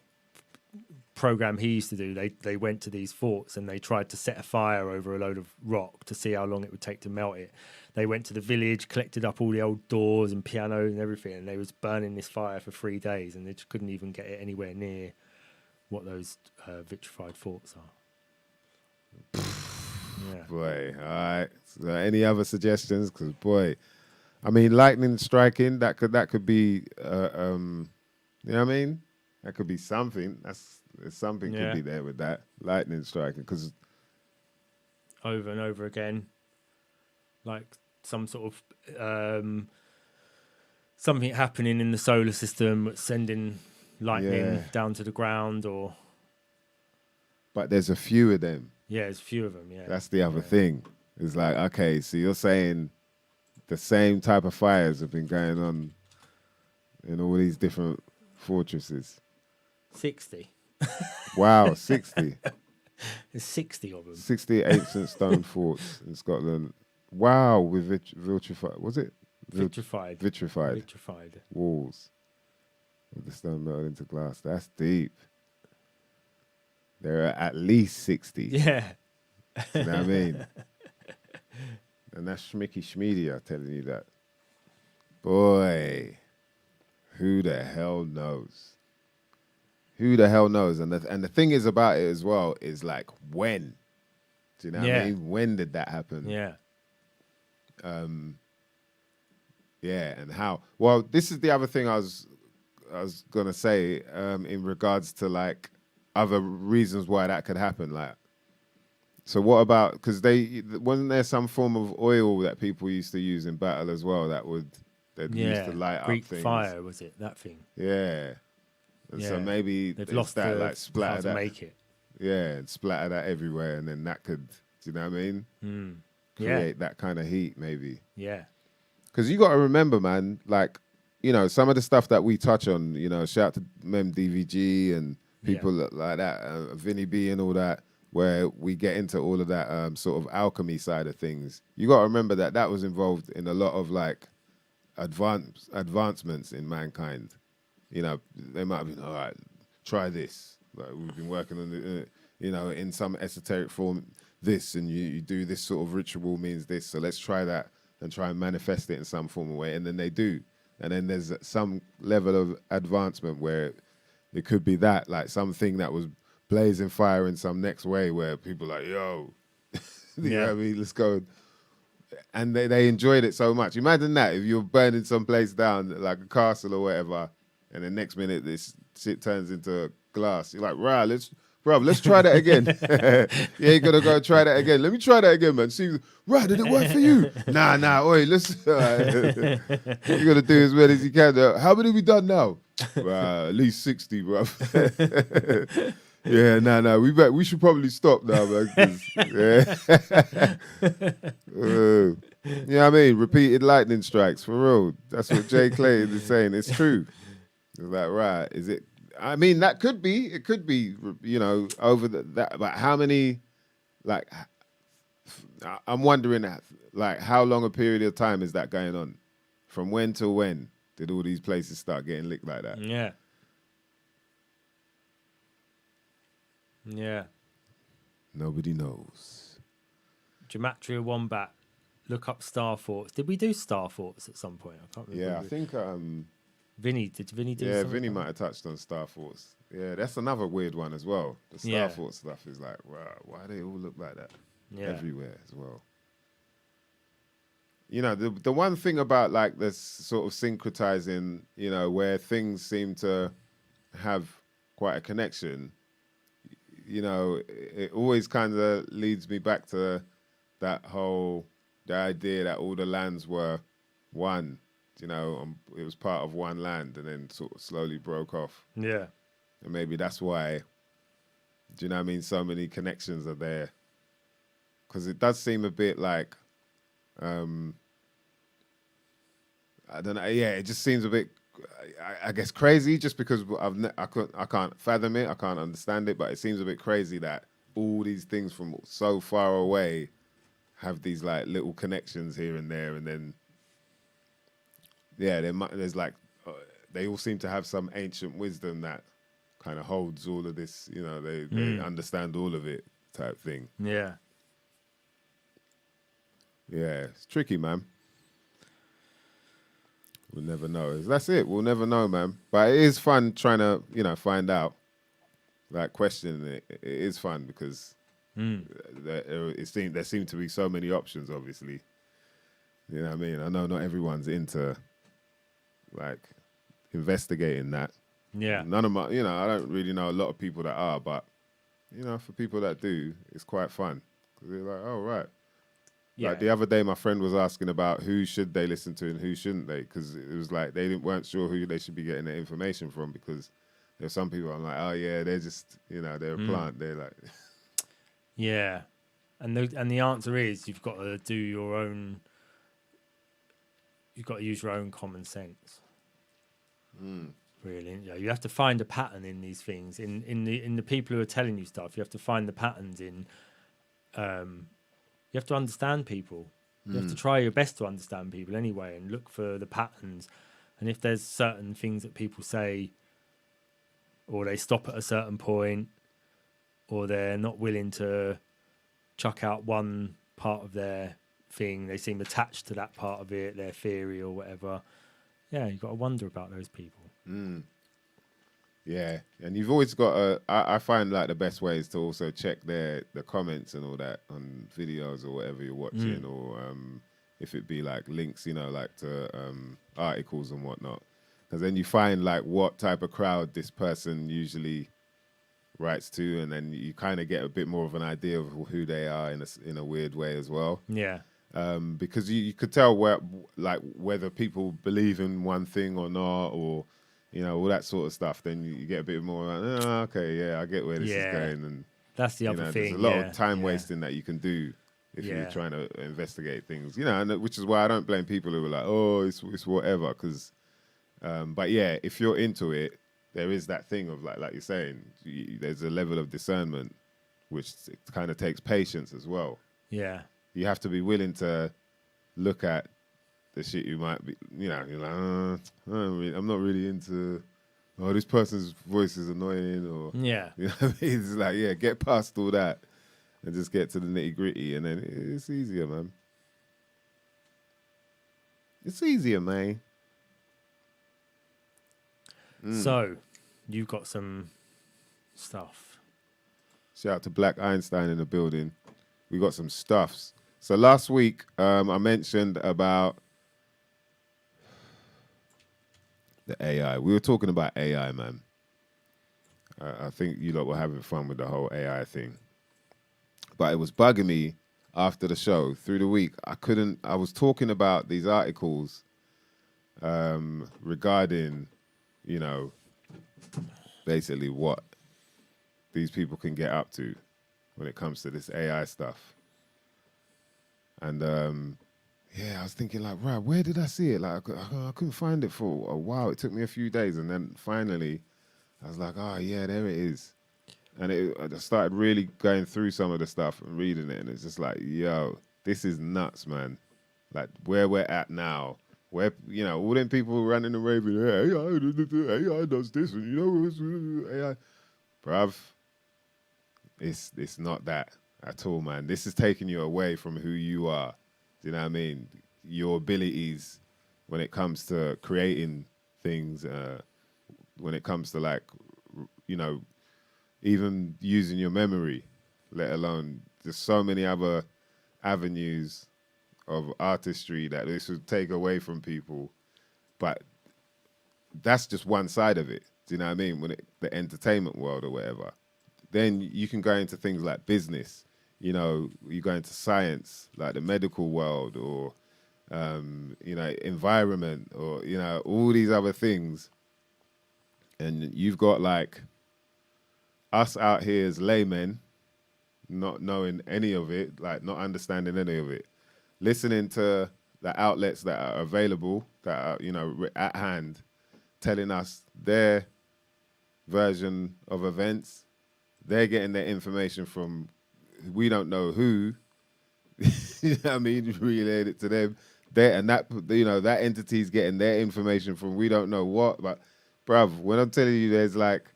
program he used to do, they went to these forts and they tried to set a fire over a load of rock to see how long it would take to melt it. They went to the village, collected up all the old doors and pianos and everything, and they was burning this fire for 3 days, and they just couldn't even get it anywhere near what those vitrified forts are. Yeah. Boy, all right. So any other suggestions? Because I mean, lightning striking. That could be. You know what I mean? That could be something. Something could be there with that lightning striking. Because over and over again, like some sort of something happening in the solar system, sending lightning down to the ground, or. But there's a few of them. Yeah, there's a few of them. Yeah, that's the other thing. It's like, okay, so you're saying the same type of fires have been going on in all these different fortresses. 60. Wow, 60. There's 60 of them. 60 ancient stone forts in Scotland. Wow, with vitrified. Was it? Vitrified. Vitrified walls with the stone melted into glass. That's deep. There are at least 60. Yeah. You know what I mean? And that's Schmicky Schmedia telling you that. Boy, who the hell knows? Who the hell knows? And the thing is about it as well is like when. Do you know what I mean? When did that happen? Yeah. Yeah, and how? Well, this is the other thing I was gonna say in regards to like other reasons why that could happen. Like, so what about? Because wasn't there some form of oil that people used to use in battle as well that used to light Greek up things? fire, was it that thing? Yeah. And so maybe they've lost that like splatter that. Make it. Yeah, and splatter that everywhere, and then that could. Do you know what I mean? Create that kind of heat, maybe. Yeah. Because you got to remember, man, like, some of the stuff that we touch on, shout out to MysDiggi and people like that, Vinny B and all that, where we get into all of that sort of alchemy side of things. You got to remember that was involved in a lot of, like, advancements in mankind. They might have been, all right, try this. Like, we've been working on it, in some esoteric form, this, and you do this sort of ritual means this, so let's try that and try and manifest it in some form of way. And then they do. and then there's some level of advancement where it could be that, like something that was blazing fire in some next way where people are like, yo, you know what I mean? Let's go. And they enjoyed it so much. Imagine that if you're burning some place down, like a castle or whatever, and the next minute this shit turns into glass. You're like, right, let's try that again. You ain't gonna go try that again. Let me try that again, man. See, right, did it work for you? Nah, wait, let's. You gotta do as well as you can. How many we done now? At least 60, bro. Yeah, no. We should probably stop now, man. Yeah, I mean, repeated lightning strikes for real. That's what Jay Clayton is saying. It's true. It's like, right? Is it? I mean, that could be. It could be. You know, over that. But how many? Like, I'm wondering, like, how long a period of time is that going on? From when to when did all these places start getting licked like that? Yeah. Yeah. Nobody knows. Gematria Wombat. Look up Star Forts. Did we do Star Forts at some point? I can't remember. Yeah, I think. Did Vinny do? Yeah, something Vinny like might have touched on Star Forts. Yeah, that's another weird one as well. The Star Forts stuff is like, wow, why do they all look like that? Yeah. Everywhere as well. You know, the one thing about like this sort of syncretizing, you know, where things seem to have quite a connection, you know, it always kind of leads me back to that the idea that all the lands were one, you know, it was part of one land and then sort of slowly broke off. Yeah. And maybe that's why, do you know what I mean, so many connections are there. Because it does seem a bit like, I don't know, yeah, it just seems a bit, I guess, crazy just because I can't fathom it, I can't understand it, but it seems a bit crazy that all these things from so far away have these like little connections here and there, and then, yeah, there's like, they all seem to have some ancient wisdom that kind of holds all of this, you know, they understand all of it type thing. Yeah. Yeah, it's tricky, man. We'll never know. That's it. We'll never know, man. But it is fun trying to, you know, find out, like questioning it. It is fun because there seem to be so many options, obviously. You know what I mean? I know not everyone's into, like, investigating that. Yeah. None of my, you know, I don't really know a lot of people that are, but, you know, for people that do, it's quite fun. Because they're like, oh, right. Yeah. Like the other day, my friend was asking about who should they listen to and who shouldn't they, because it was like they weren't sure who they should be getting their information from, because there's some people I'm like, oh yeah, they're just, you know, they're a plant. They're like, yeah, and the answer is you've got to do your own. You've got to use your own common sense. Really, you have to find a pattern in these things. In the people who are telling you stuff, you have to find the patterns in. You have to understand people. You have to try your best to understand people anyway and look for the patterns. And if there's certain things that people say, or they stop at a certain point, or they're not willing to chuck out one part of their thing, they seem attached to that part of it, their theory or whatever. Yeah, you've got to wonder about those people. yeah. And you've always got to, I find like the best way is to also check the comments and all that on videos or whatever you're watching, or if it be like links, you know, like to articles and whatnot. Because then you find like what type of crowd this person usually writes to, and then you kind of get a bit more of an idea of who they are in a weird way as well. Yeah. Because you could tell whether people believe in one thing or not, or, you know, all that sort of stuff. Then you get a bit more like, oh, okay, yeah, I get where this is going. And that's the other thing. There's a lot of time wasting that you can do if you're trying to investigate things, you know, and which is why I don't blame people who are like, oh, it's whatever. Because, but yeah, if you're into it, there is that thing of like you're saying, there's a level of discernment, which kind of takes patience as well. Yeah. You have to be willing to look at the shit you might be, you know, you're like, I'm not really into, oh, this person's voice is annoying, or, yeah, you know what I mean? It's like, yeah, get past all that and just get to the nitty gritty, and then it's easier, man. It's easier, man. So, you've got some stuff. Shout out to Black Einstein in the building. We got some stuffs. So last week, I mentioned about the AI. We were talking about AI, man. I think you lot were having fun with the whole AI thing. But it was bugging me after the show through the week. I was talking about these articles regarding, basically what these people can get up to when it comes to this AI stuff. And I was thinking like, right, where did I see it? Like, I couldn't find it for a while. It took me a few days, and then finally, I was like, oh yeah, there it is. And I started really going through some of the stuff and reading it, and it's just like, yo, this is nuts, man. Like where we're at now, where all them people running the rave, AI does this, and AI, bruv. It's not that at all, man. This is taking you away from who you are. Do you know what I mean? Your abilities when it comes to creating things, when it comes to like, even using your memory, let alone there's so many other avenues of artistry that this would take away from people. But that's just one side of it. Do you know what I mean? The entertainment world or whatever. Then you can go into things like business, you go into science, like the medical world, or, environment, or, all these other things. And you've got like us out here as laymen, not knowing any of it, like not understanding any of it, listening to the outlets that are available, that are, at hand, telling us their version of events. They're getting their information from we don't know who. You know what I mean? Relayed it to them. That entity's getting their information from we don't know what. But, bruv, when I'm telling you there's like,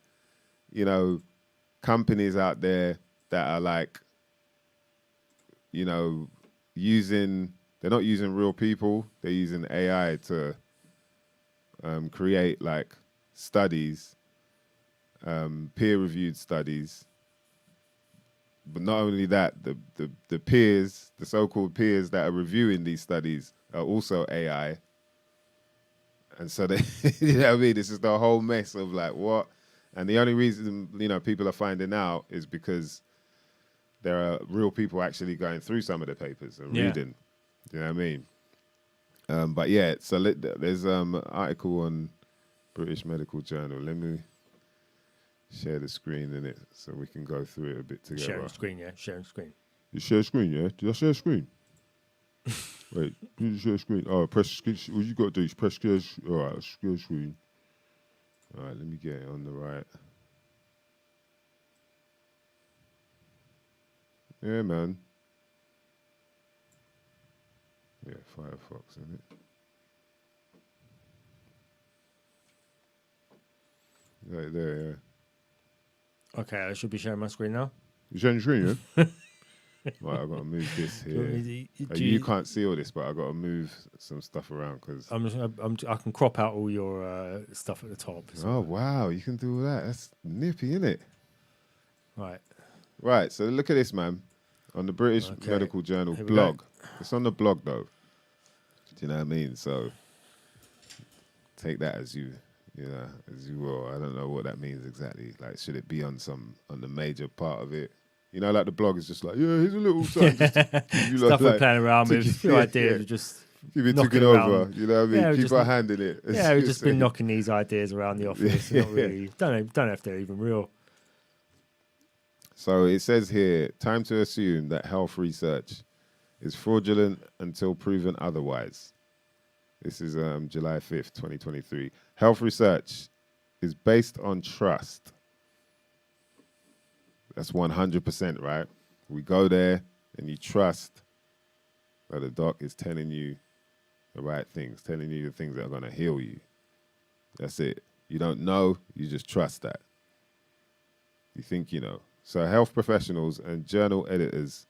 companies out there that are like, they're not using real people. They're using AI to create like studies, peer-reviewed studies. But not only that, the peers, the so-called peers that are reviewing these studies are also AI. And so they, you know what I mean? This is the whole mess of like, what? And the only reason, people are finding out is because there are real people actually going through some of the papers and reading. You know what I mean? But yeah, so there's an article on British Medical Journal. Let me share the screen in it so we can go through it a bit together. Sharing screen, yeah. Sharing screen. You share screen, yeah? Did I share screen? Wait, did you share screen? Oh, press screen. What you got to do is press share. All right, share screen. All right, let me get it on the right. Yeah, man. Yeah, Firefox, isn't it? Right there, yeah. Okay, I should be sharing my screen now. You sharing your screen, yeah? Right, I've got to move this here. You can't see all this, but I've got to move some stuff around because I can crop out all your stuff at the top. Oh, wow, you can do all that. That's nippy, isn't it? Right. Right, so look at this, man. On the British Medical Journal blog. It's on the blog, though. Do you know what I mean? So take that as you will. I don't know what that means exactly. Like, should it be on the major part of it? Like the blog is just like, yeah, here's a little something. Stuff we're playing around with. The idea of just keep it ticking over. You know what I mean? Keep our hand in it. Yeah, we've just been knocking these ideas around the office. Not really. Don't know if they're even real. So it says here, time to assume that health research is fraudulent until proven otherwise. This is July 5th, 2023. Health research is based on trust. That's 100%, right? We go there and you trust that the doc is telling you the right things, telling you the things that are going to heal you. That's it. You don't know, you just trust that. You think you know. So health professionals and journal editors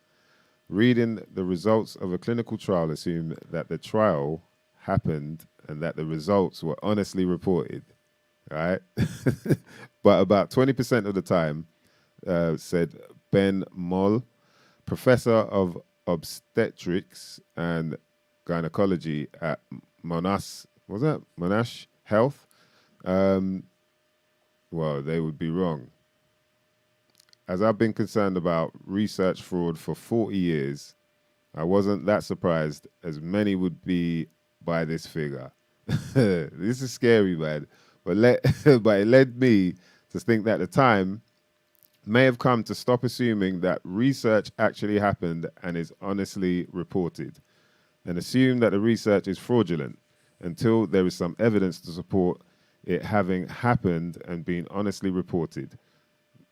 reading the results of a clinical trial assume that the trial happened and that the results were honestly reported right? But about 20% of the time, said Ben Moll, professor of obstetrics and gynecology at Monash Health. Well, they would be wrong. As I've been concerned about research fraud for 40 years, I wasn't that surprised as many would be by this figure. This is scary, man. But but it led me to think that the time may have come to stop assuming that research actually happened and is honestly reported, and assume that the research is fraudulent until there is some evidence to support it having happened and been honestly reported.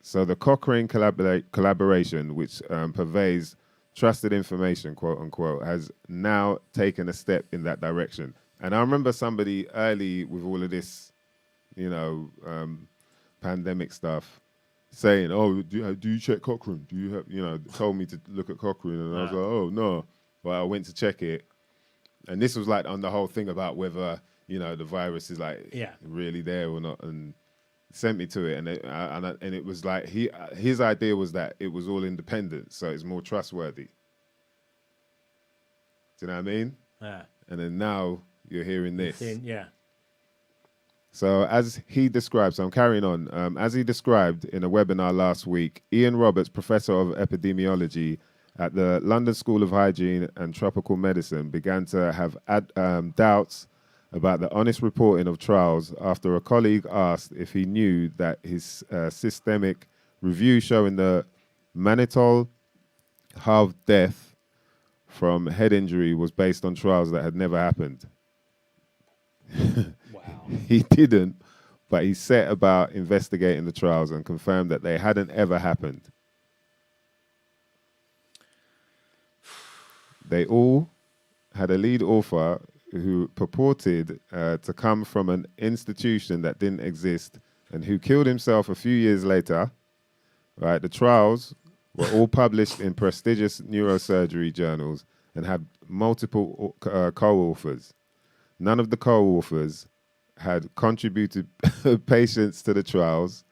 So the Cochrane collaboration, which pervades trusted information, quote unquote, has now taken a step in that direction. And I remember somebody early with all of this, pandemic stuff, saying, "Oh, do you check Cochrane? Do you have?" Told me to look at Cochrane, and I was like, "Oh no." But I went to check it, and this was like on the whole thing about whether the virus is like really there or not, and sent me to it, and it was like his idea was that it was all independent, so it's more trustworthy. Do you know what I mean? Yeah. And then now you're hearing this. Yeah. So as he described, so I'm carrying on. As he described in a webinar last week, Ian Roberts, professor of epidemiology at the London School of Hygiene and Tropical Medicine, began to have doubts about the honest reporting of trials after a colleague asked if he knew that his systemic review showing the mannitol halved death from head injury was based on trials that had never happened. Wow. He didn't, but he set about investigating the trials and confirmed that they hadn't ever happened. They all had a lead author who purported to come from an institution that didn't exist and who killed himself a few years later. Right, the trials were all published in prestigious neurosurgery journals and had multiple co-authors. None of the co-authors had contributed patients to the trials,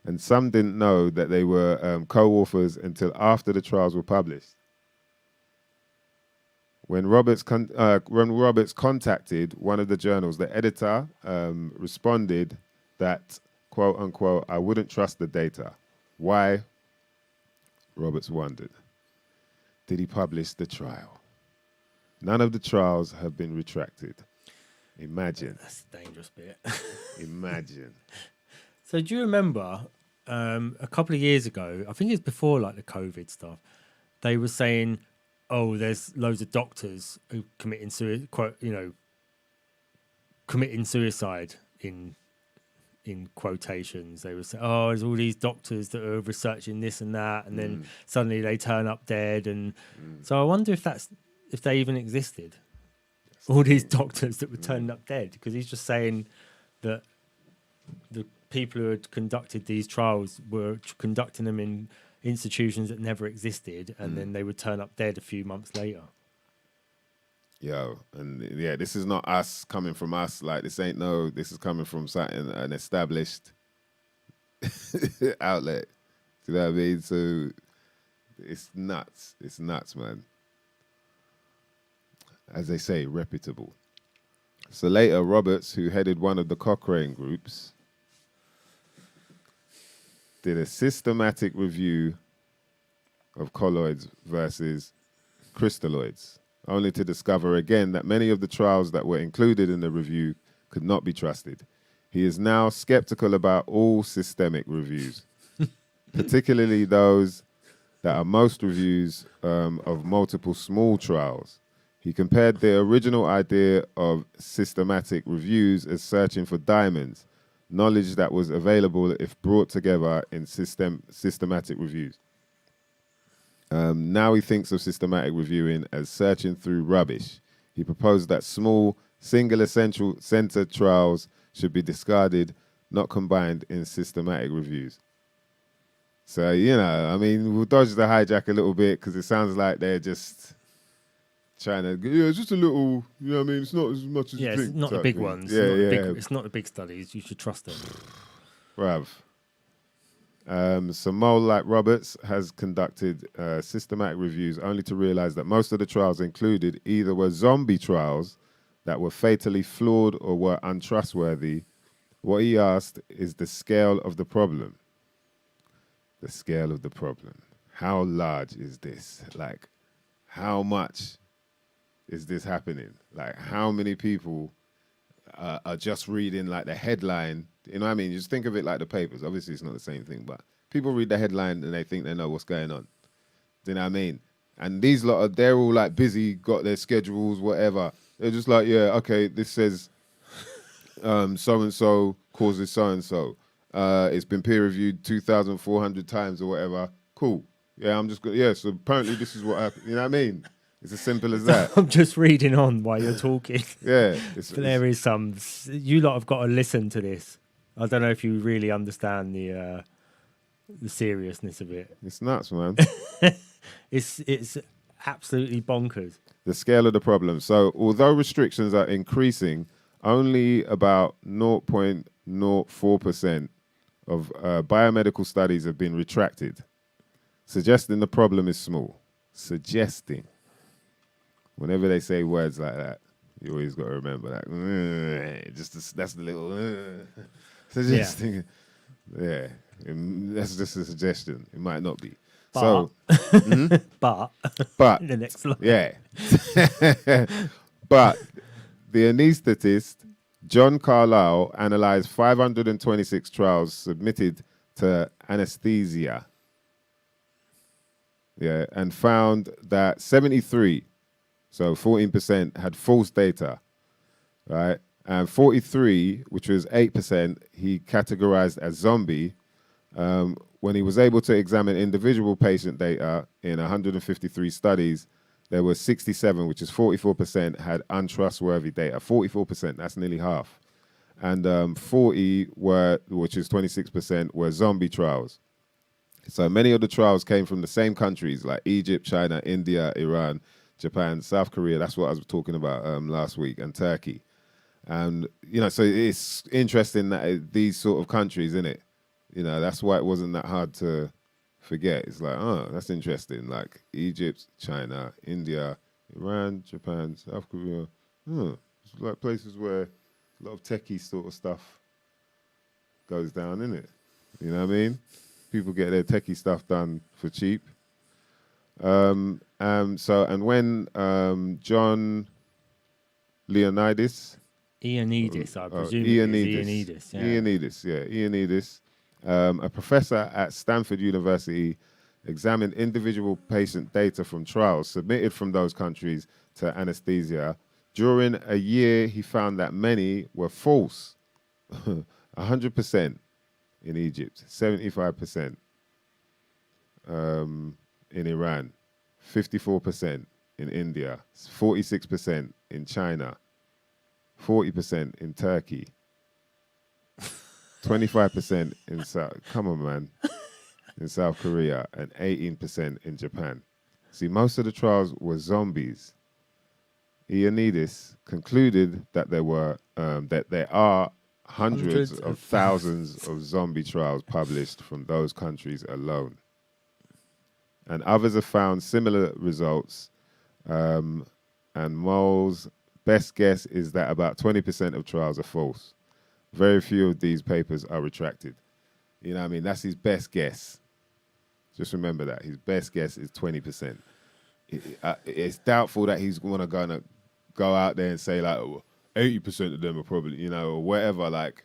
and some didn't know that they were co-authors until after the trials were published. When Roberts contacted one of the journals, the editor responded that, quote unquote, "I wouldn't trust the data." Why? Roberts wondered. Did he publish the trial? None of the trials have been retracted. Imagine. That's the dangerous bit. Imagine. So do you remember a couple of years ago, I think it's before like the COVID stuff, they were saying, "Oh, there's loads of doctors who committing suicide in quotations." They were saying, "Oh, there's all these doctors that are researching this and that, and then suddenly they turn up dead." And so I wonder if they even existed. All these doctors that were turning up dead, because he's just saying that the people who had conducted these trials were conducting them in institutions that never existed, and then they would turn up dead a few months later. Yo, and yeah, this is not us coming from us. Like, this is coming from something, an established outlet. Do you know what I mean? So it's nuts. It's nuts, man. As they say, reputable. So later, Roberts, who headed one of the Cochrane groups, did a systematic review of colloids versus crystalloids, only to discover again that many of the trials that were included in the review could not be trusted. He is now skeptical about all systemic reviews, particularly those that are most reviews of multiple small trials. He compared the original idea of systematic reviews as searching for diamonds, knowledge that was available if brought together in systematic reviews. Now he thinks of systematic reviewing as searching through rubbish. He proposed that small, singular center trials should be discarded, not combined in systematic reviews. So, we'll dodge the hijack a little bit because it sounds like they're just China, yeah, it's just a little, you know what I mean? It's not as much as you It's think. not the type big thing. ones. Yeah, It's not the big studies. You should trust them. Bruv. So Mole, like Roberts, has conducted systematic reviews only to realize that most of the trials included either were zombie trials that were fatally flawed or were untrustworthy. What he asked is the scale of the problem. The scale of the problem. How large is this? Like, how much is this happening? Like, how many people are just reading like the headline? You know what I mean? Just think of it like the papers. Obviously, it's not the same thing, but people read the headline and they think they know what's going on. Do you know what I mean? And these lot, they're all like busy, got their schedules, whatever. They're just like, yeah, okay, this says so-and-so causes so-and-so. It's been peer-reviewed 2,400 times or whatever. Cool. Yeah, I'm just good. Yeah, so apparently this is what happened. You know what I mean? It's as simple as that. I'm just reading on while you're talking. Yeah. There is some... You lot have got to listen to this. I don't know if you really understand the seriousness of it. It's nuts, man. It's absolutely bonkers. The scale of the problem. So although restrictions are increasing, only about 0.04% of biomedical studies have been retracted, suggesting the problem is small. Suggesting. Whenever they say words like that, you always got to remember that. That's the little suggesting. Yeah. That's just a suggestion. It might not be. But, But in the next line. yeah. But the anaesthetist John Carlisle analyzed 526 trials submitted to anesthesia. Yeah, and found that 73, so 14%, had false data, right? And 43, which was 8%, he categorized as zombie. When he was able to examine individual patient data in 153 studies, there were 67, which is 44%, had untrustworthy data. 44%, that's nearly half. And 40 were, which is 26%, were zombie trials. So many of the trials came from the same countries like Egypt, China, India, Iran, Japan, South Korea. That's what I was talking about last week, and Turkey. And, you know, so it's interesting that these sort of countries, innit? You know, that's why it wasn't that hard to forget. It's like, oh, that's interesting. Like Egypt, China, India, Iran, Japan, South Korea. It's like places where a lot of techie sort of stuff goes down, innit? You know what I mean? People get their techie stuff done for cheap. And when John Leonidas, Ioannidis, I presume. Ioannidis. Ioannidis, a professor at Stanford University, examined individual patient data from trials submitted from those countries to anesthesia. During a year, he found that many were false. 100% in Egypt, 75% in Iran, 54% in India, 46% in China, 40% in Turkey, 25% in in South Korea, and 18% in Japan. See, most of the trials were zombies. Ioannidis concluded that there are hundreds of thousands of zombie trials published from those countries alone. And others have found similar results. And Mole's best guess is that about 20% of trials are false. Very few of these papers are retracted. You know what I mean? That's his best guess. Just remember that. His best guess is 20%. It's doubtful that he's going to go out there and say, like, 80% of them are probably, you know, or whatever, like.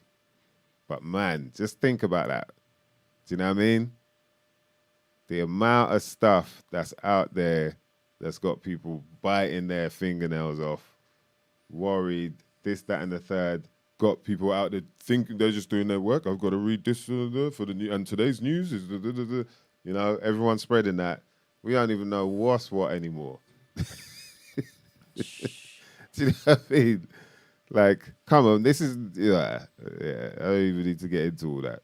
But, man, just think about that. Do you know what I mean? The amount of stuff that's out there that's got people biting their fingernails off, worried, this, that, and the third, got people out there thinking they're just doing their work. I've got to read this for the new, and today's news is, you know, everyone's spreading that. We don't even know what's what anymore. Do you know what I mean? Like, come on, this is, I don't even need to get into all that.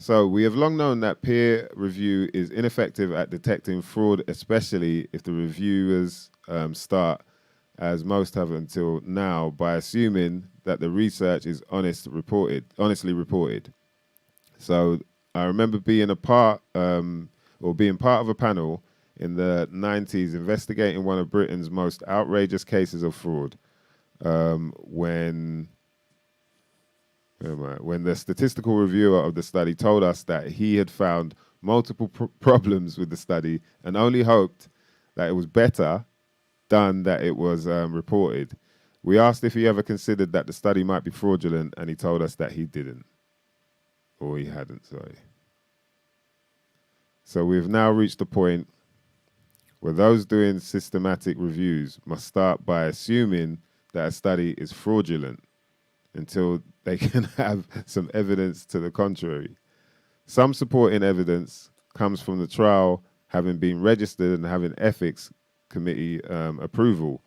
So we have long known that peer review is ineffective at detecting fraud, especially if the reviewers start, as most have until now, by assuming that the research is honestly reported. So I remember being being part of a panel in the 90s investigating one of Britain's most outrageous cases of fraud. When the statistical reviewer of the study told us that he had found multiple problems with the study and only hoped that it was better done that it was reported. We asked if he ever considered that the study might be fraudulent, and he told us that he didn't. Or he hadn't, sorry. So we've now reached the point where those doing systematic reviews must start by assuming that a study is fraudulent until they can have some evidence to the contrary. Some supporting evidence comes from the trial having been registered and having ethics committee approval.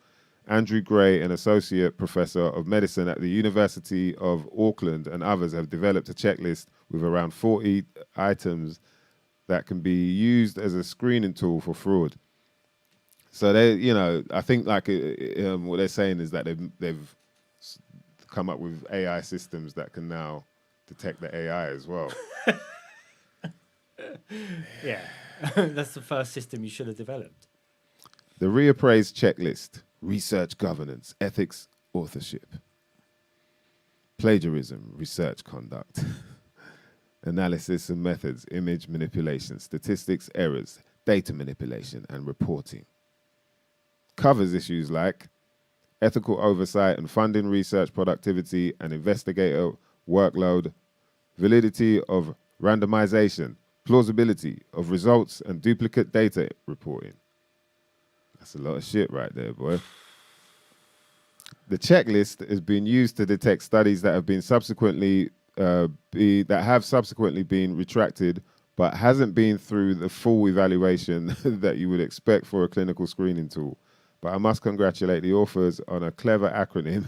Andrew Gray, an associate professor of medicine at the University of Auckland, and others have developed a checklist with around 40 items that can be used as a screening tool for fraud. So I think like what they're saying is that they've come up with AI systems that can now detect the AI as well. Yeah, that's the first system you should have developed. The reappraised checklist: research governance, ethics, authorship, plagiarism, research conduct, analysis and methods, image manipulation, statistics, errors, data manipulation, and reporting. Covers issues like ethical oversight and funding research productivity and investigator workload, validity of randomization, plausibility of results, and duplicate data reporting. That's a lot of shit right there, boy. The checklist has been used to detect studies that have been subsequently been retracted, but hasn't been through the full evaluation that you would expect for a clinical screening tool. But I must congratulate the authors on a clever acronym.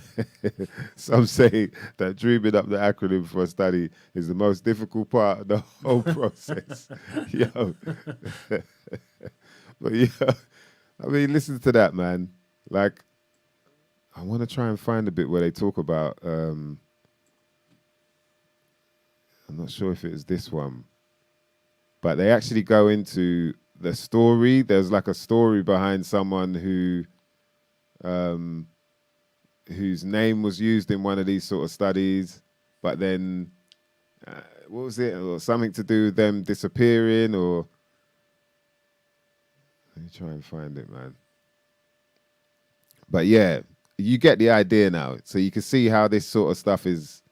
Some say that dreaming up the acronym for a study is the most difficult part of the whole process. Yo. But yeah, I mean, listen to that, man. Like, I want to try and find a bit where they talk about, I'm not sure if it is this one, but they actually go into the story. There's like a story behind someone whose name was used in one of these sort of studies, but then, what was it? Or something to do with them disappearing, or... Let me try and find it, man. But yeah, you get the idea now. So you can see how this sort of stuff is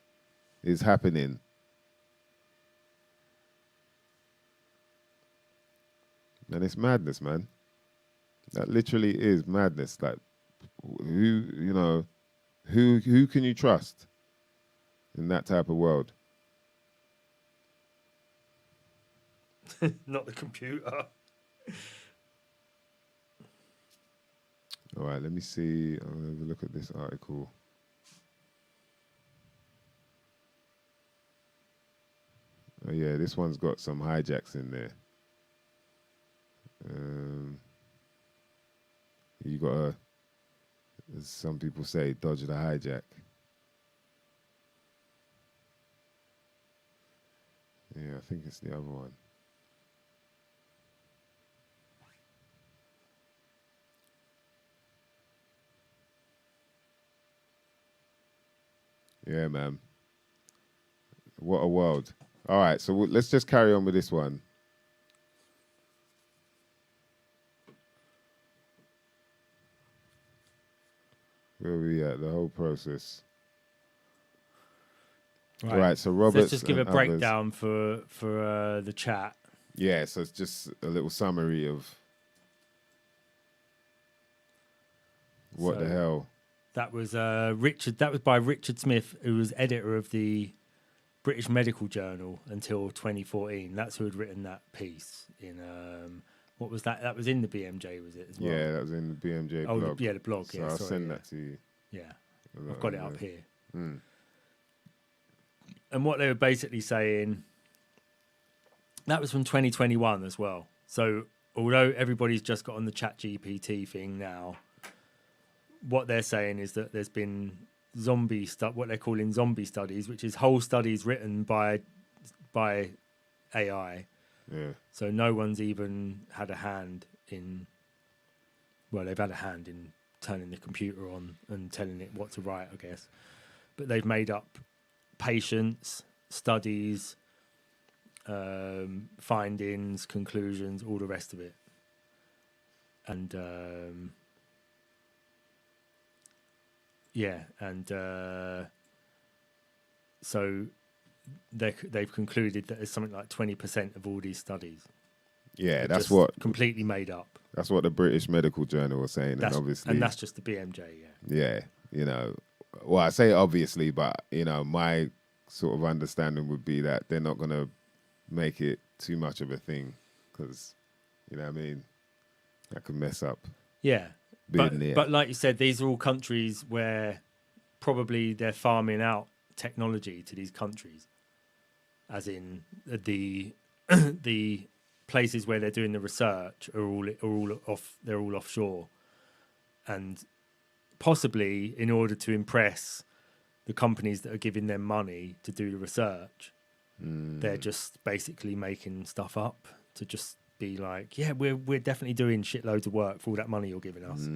happening. And it's madness, man. That literally is madness. Like, who can you trust in that type of world? Not the computer. All right, let me see. I'll have a look at this article. Oh yeah, this one's got some hijacks in there. You gotta, as some people say, dodge the hijack. Yeah, I think it's the other one. Yeah, man. What a world. All right, so let's just carry on with this one. Where are we at? The whole process. Right, so Roberts. Let's just give a breakdown for the chat. Yeah, so it's just a little summary of what the hell. That was Richard. That was by Richard Smith, who was editor of the British Medical Journal until 2014. That's who had written that piece in. What was that? That was in the BMJ, was it? As well? Yeah, that was in the BMJ blog. The blog. So I'll send that to you. Yeah, I've got it up here. Mm. And what they were basically saying That was from 2021 as well. So although everybody's just got on the ChatGPT thing now, what they're saying is that there's been what they're calling zombie studies, which is whole studies written by AI. Yeah. So no one's even had a hand in. Well, they've had a hand in turning the computer on and telling it what to write, I guess. But they've made up patients, studies, findings, conclusions, all the rest of it. And so they've concluded that there's something like 20% of all these studies. Yeah, that's what completely made up. That's what the British Medical Journal was saying, and that's just the BMJ. Yeah, well, I say obviously, but my sort of understanding would be that they're not going to make it too much of a thing because, you know what I mean, that could mess up. Yeah, but like you said, these are all countries where probably they're farming out technology to these countries, as in the places where they're doing the research are all offshore, and possibly in order to impress the companies that are giving them money to do the research, they're just basically making stuff up to just be like, yeah, we're definitely doing shitloads of work for all that money you're giving us.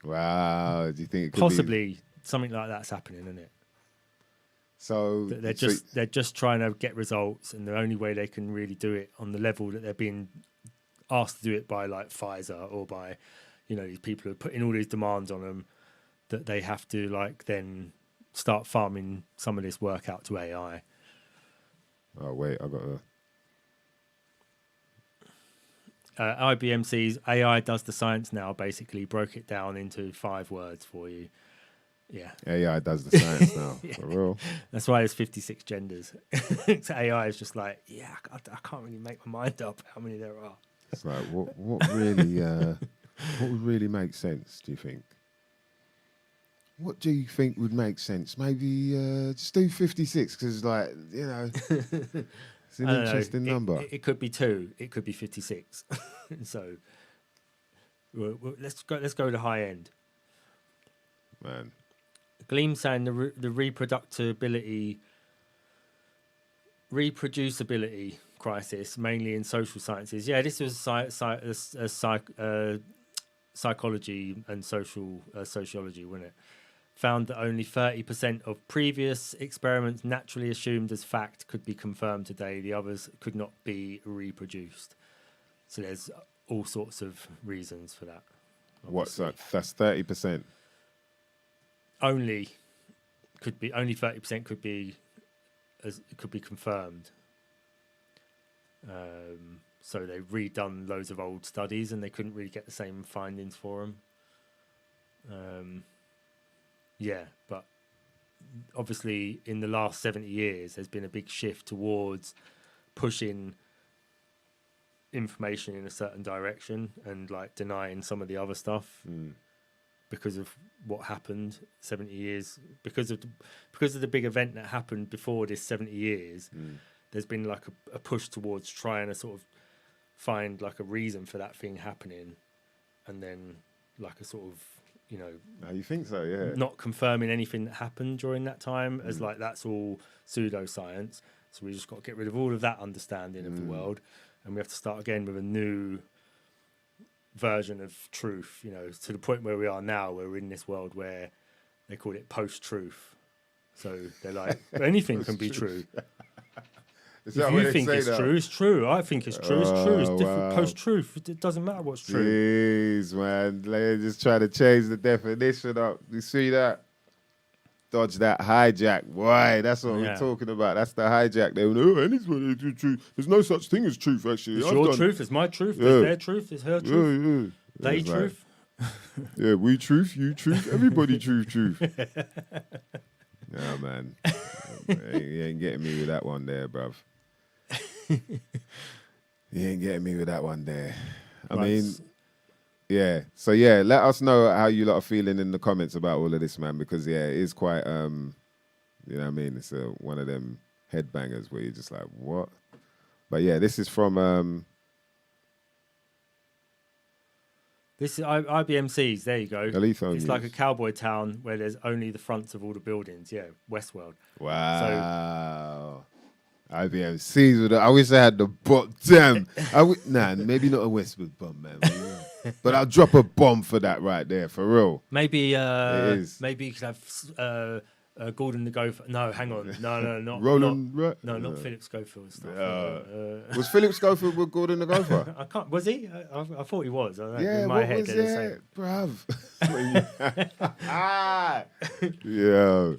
Wow, do you think it could possibly something like that's happening, isn't it? So they're just trying to get results, and the only way they can really do it on the level that they're being asked to do it by, like Pfizer or by, these people who are putting all these demands on them, that they have to then start farming some of this work out to AI. Oh wait, I got IBM sees AI does the science now. Basically, broke it down into 5 words for you. Yeah, AI does the science now. Yeah. For real. That's why there's 56 genders. AI is just like, I can't really make my mind up how many there are. It's like, what really, what would really make sense? Do you think? What do you think would make sense? Maybe just do 56 because, it's an interesting number. It could be 2. It could be 56. So let's go to high end. Man. Gleam saying the reproducibility crisis, mainly in social sciences. Yeah, this was psychology and sociology, wasn't it? Found that only 30% of previous experiments naturally assumed as fact could be confirmed today. The others could not be reproduced. So there's all sorts of reasons for that. Obviously. What's that? That's 30%. Only 30% could be confirmed. So they've redone loads of old studies and they couldn't really get the same findings for them. But obviously in the last 70 years there's been a big shift towards pushing information in a certain direction and denying some of the other stuff. Because of what happened 70 years, because of the big event that happened before this 70 years, there's been a push towards trying to sort of find a reason for that thing happening, and then a sort of you think so? Yeah. Not confirming anything that happened during that time as that's all pseudoscience. So we just got to get rid of all of that understanding of the world, and we have to start again with a new version of truth, to the point where we are now, where we're in this world where they call it post-truth. So they're like, anything can be true. If you think it's true, it's true. I think it's true, it's true. It's different. Post-truth, it doesn't matter what's true. Jeez, man. They just try to change the definition up. You see that? Dodge that hijack, boy. That's what we're talking about. That's the hijack. They know anything is true. There's no such thing as truth, actually. It's your truth. It's my truth. It's their truth. It's her truth. Yeah. They truth. We truth. You truth. Everybody truth. Nah, man. You ain't getting me with that one there, bruv. You ain't getting me with that one there. I mean... Yeah. So let us know how you lot are feeling in the comments about all of this, man, because it is quite you know what I mean, it's one of them headbangers where you're just like, what? But yeah, this is from This is IBMC's. There you go. Elitho It's News. like a cowboy town where there's only the fronts of all the buildings. Yeah, Westworld. Wow. IBMC's with I wish I had the bomb. Damn. Maybe not a Westwood bomb, man. But I'll drop a bomb for that right there, for real. Maybe is. maybe you could have Gordon the Gopher. No, hang on. No, not Roland. not Philip Schofield stuff. Was Philip Schofield with Gordon the Gopher? I can't. Was he? I thought he was. I don't know. Yeah, in my what head, was they're the same. it, bruv? Yeah,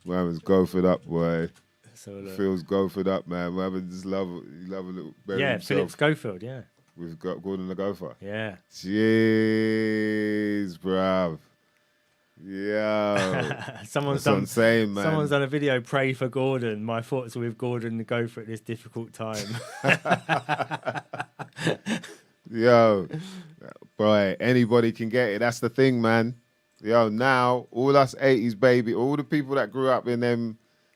man was Gophered up, boy. So, Phil's Gophered up, man. Man, just love a little. Yeah, Philip Schofield. Yeah, we've got Gordon the Gopher. Yeah. Jeez, bruv. Yeah. Someone's done a video. Pray for Gordon. My thoughts are with Gordon the Gopher at this difficult time. Yo, boy, anybody can get it. That's the thing, man. Yo, now all us 80s baby, all the people that grew up in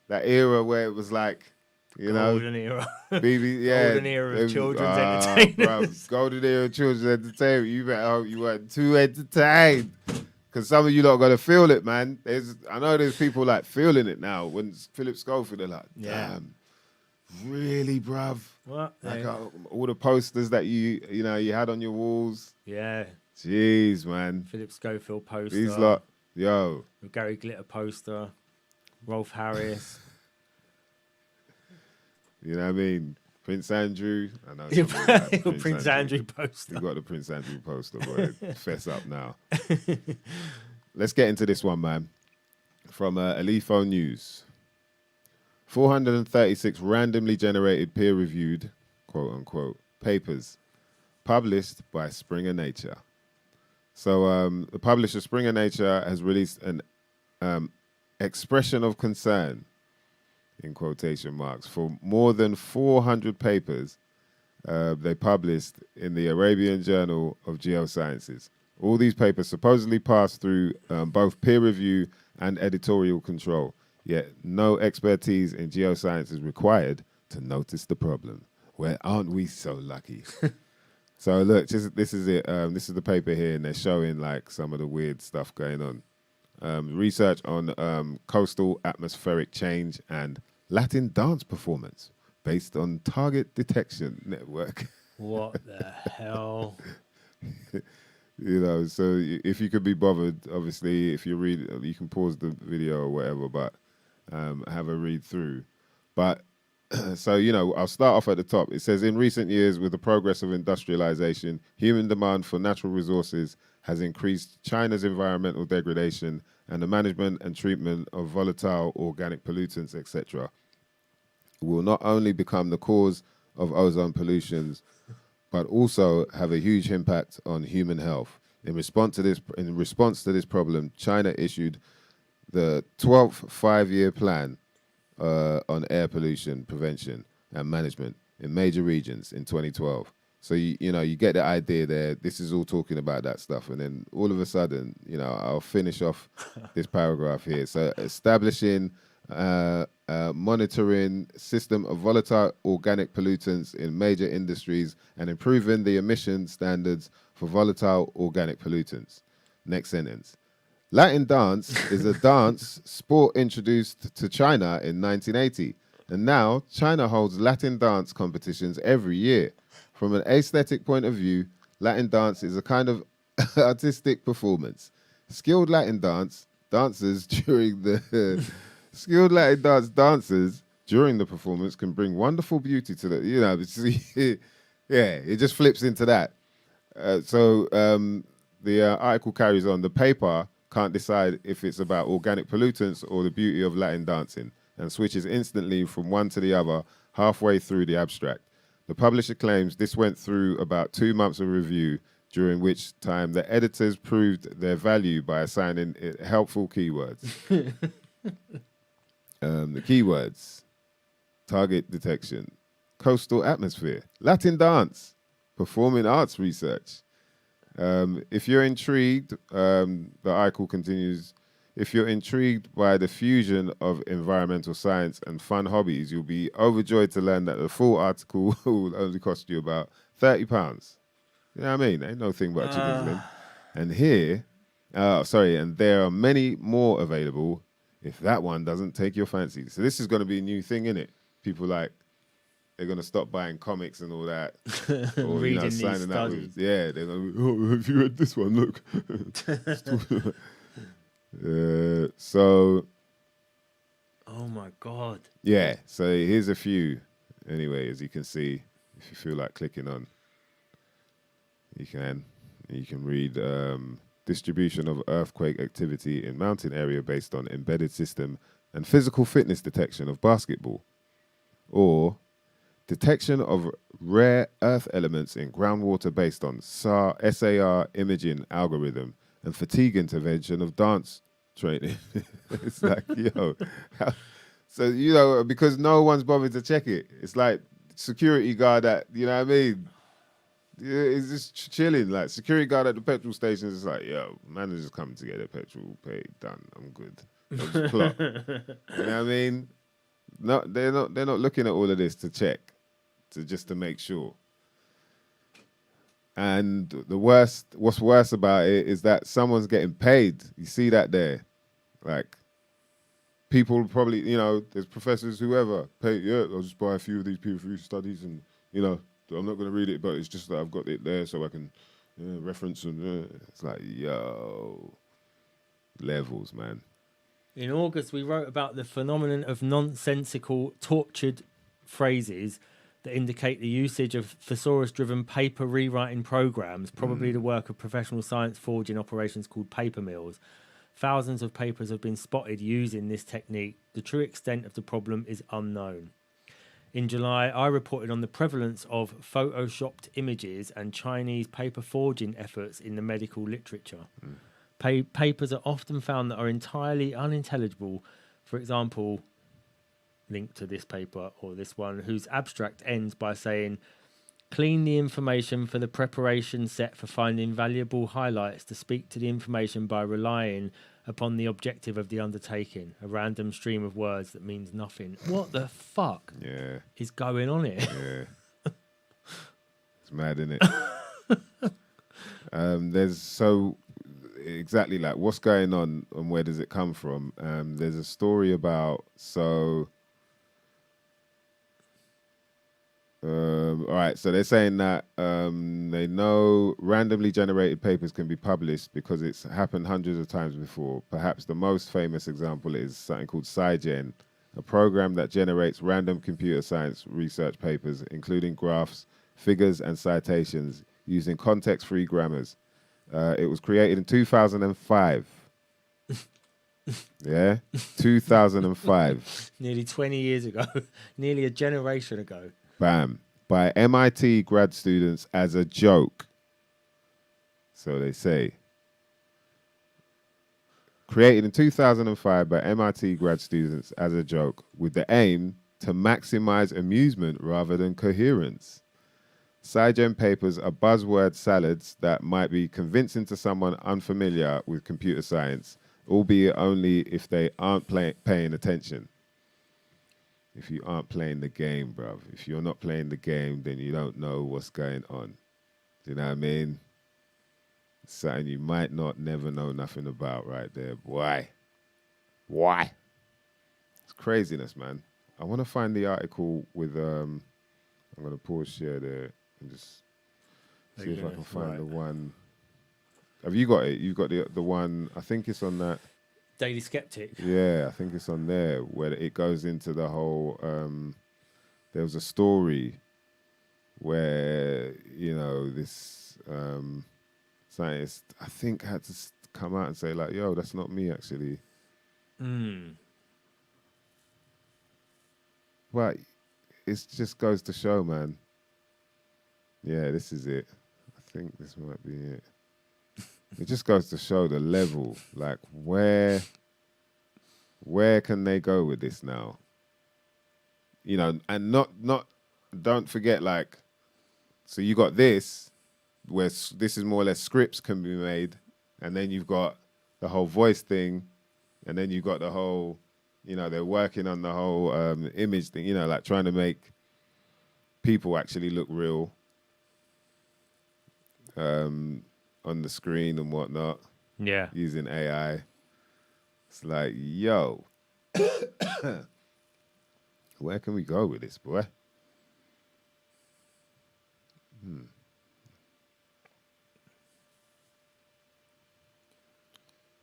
that era where it was like, golden era. BB, yeah, golden era of children's entertainment. Golden era of children's entertainment. You better hope you weren't too entertained. Because some of you lot got to feel it, man. I know there's people like feeling it now. When Philip Schofield, they're like, damn, really, bruv? What? Like all the posters that you had on your walls. Yeah. Jeez, man. Philip Schofield poster. These lot, yo. Gary Glitter poster. Rolf Harris. You know what I mean? Prince Andrew. I know. Prince Andrew poster. You got the Prince Andrew poster, boy. Fess up now. Let's get into this one, man. From Elitho News. 436 randomly generated peer-reviewed, quote-unquote, papers published by Springer Nature. So the publisher Springer Nature has released an expression of concern, in quotation marks, for more than 400 papers they published in the Arabian Journal of Geosciences. All these papers supposedly passed through both peer review and editorial control, yet no expertise in geoscience is required to notice the problem. Well, aren't we so lucky? So look, this is it. This is the paper here, and they're showing like some of the weird stuff going on. Research on coastal atmospheric change and Latin dance performance based on target detection network. What the hell? So if you could be bothered, obviously, if you read, you can pause the video or whatever, but have a read through. But so, I'll start off at the top. It says, in recent years, with the progress of industrialization, human demand for natural resources has increased China's environmental degradation and the management and treatment of volatile organic pollutants, etc., will not only become the cause of ozone pollutions, but also have a huge impact on human health. In response to this problem, China issued the 12th five-year plan on air pollution prevention and management in major regions in 2012. So you get the idea there. This is all talking about that stuff, and then all of a sudden, I'll finish off this paragraph here. So establishing monitoring system of volatile organic pollutants in major industries and improving the emission standards for volatile organic pollutants. Next sentence. Latin dance is a dance sport introduced to China in 1980, and now China holds Latin dance competitions every year. From an aesthetic point of view, Latin dance is a kind of artistic performance. Skilled Latin dancers during the performance can bring wonderful beauty to the, it just flips into that. The article carries on. The paper can't decide if it's about organic pollutants or the beauty of Latin dancing, and switches instantly from one to the other halfway through the abstract. The publisher claims this went through about 2 months of review, during which time the editors proved their value by assigning it helpful keywords. The keywords: target detection, coastal atmosphere, Latin dance, performing arts research. If you're intrigued, the article continues, If you're intrigued by the fusion of environmental science and fun hobbies, you'll be overjoyed to learn that the full article will only cost you about £30. You know what I mean? Ain't no thing but a chicken's limb. And here, and there are many more available if that one doesn't take your fancy. So this is going to be a new thing, innit? People like, they're going to stop buying comics and all that. Or, Reading these signing up studies. with, they're going to be, oh, have you read this one? Look. So... Oh, my God. Yeah, so here's a few. Anyway, as you can see, if you feel like clicking on, you can. You can read distribution of earthquake activity in mountain area based on embedded system and physical fitness detection of basketball. Or detection of rare earth elements in groundwater based on SAR imaging algorithm and fatigue intervention of dance training. It's like, yo. So, because no one's bothered to check it. It's like security guard at, you know what I mean? Yeah, it's just chilling. Like security guard at the petrol station is like, yo, man is just coming to get their petrol paid, done. I'm good. Just plot. You know what I mean? No, they're not looking at all of this to check, to make sure. And what's worse about it is that someone's getting paid. You see that there, like people probably, there's professors, whoever pay. Yeah, I'll just buy a few of these peer-reviewed studies, and I'm not going to read it, but it's just that I've got it there so I can reference and it's like, yo, levels, man. In August, we wrote about the phenomenon of nonsensical, tortured phrases that indicate the usage of thesaurus-driven paper rewriting programs, probably the work of professional science forging operations called paper mills. Thousands of papers have been spotted using this technique. The true extent of the problem is unknown. In July, I reported on the prevalence of photoshopped images and Chinese paper forging efforts in the medical literature. Papers are often found that are entirely unintelligible. For example, linked to this paper or this one, whose abstract ends by saying, clean the information for the preparation set for finding valuable highlights to speak to the information by relying upon the objective of the undertaking, a random stream of words that means nothing. What the fuck is going on here? Yeah. It's mad, isn't it? There's so exactly like what's going on and where does it come from? There's a story about all right, so they're saying that they know randomly generated papers can be published because it's happened hundreds of times before. Perhaps the most famous example is something called SciGen, a program that generates random computer science research papers, including graphs, figures, and citations using context-free grammars. It was created in 2005. Yeah, 2005. Nearly 20 years ago. Nearly a generation ago. Bam. By MIT grad students as a joke. So they say. Created in 2005 by MIT grad students as a joke with the aim to maximize amusement rather than coherence. SciGen papers are buzzword salads that might be convincing to someone unfamiliar with computer science, albeit only if they aren't paying attention. If you aren't playing the game, bruv. If you're not playing the game, then you don't know what's going on. Do you know what I mean? Something you might never know nothing about right there. Why? It's craziness, man. I want to find the article with, I'm going to pause share there and just see if I can find the one. Have you got it? You've got the one, I think it's on that. Daily Skeptic. Yeah, I think it's on there where it goes into the whole. There was a story where this scientist I think had to come out and say like, "Yo, that's not me actually." But it just goes to show, man. Yeah, this is it. I think this might be it. It just goes to show the level, like where can they go with this now? And not don't forget, like, so you got this, where this is more or less scripts can be made, and then you've got the whole voice thing, And then you got the whole, they're working on the whole image thing, like trying to make people actually look real on the screen and whatnot. Yeah. Using AI. It's like, yo, where can we go with this, boy?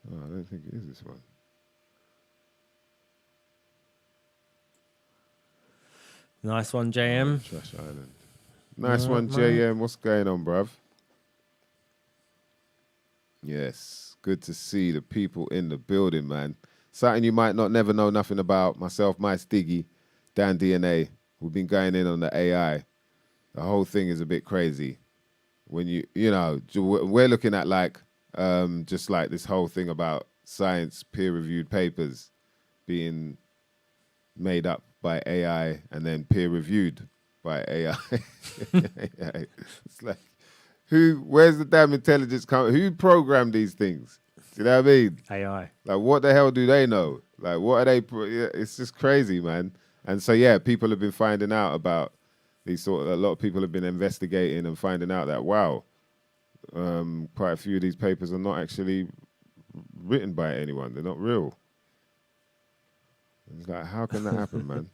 Oh, I don't think it is this one. Nice one, JM. Trash Island. Nice one, JM. What's going on, bruv? Yes, good to see the people in the building, man. Something you might not never know nothing about. Myself, MysDiggi, Dan DNA. We've been going in on the AI. The whole thing is a bit crazy. When we're looking at like just like this whole thing about science peer-reviewed papers being made up by AI and then peer-reviewed by AI. It's like, where's the damn intelligence coming? Who programmed these things? Do you know what I mean? AI. Like, what the hell do they know? Like, what are they? It's just crazy, man. And so, yeah, people have been finding out about a lot of people have been investigating and finding out that, wow, quite a few of these papers are not actually written by anyone. They're not real. It's like, how can that happen, man?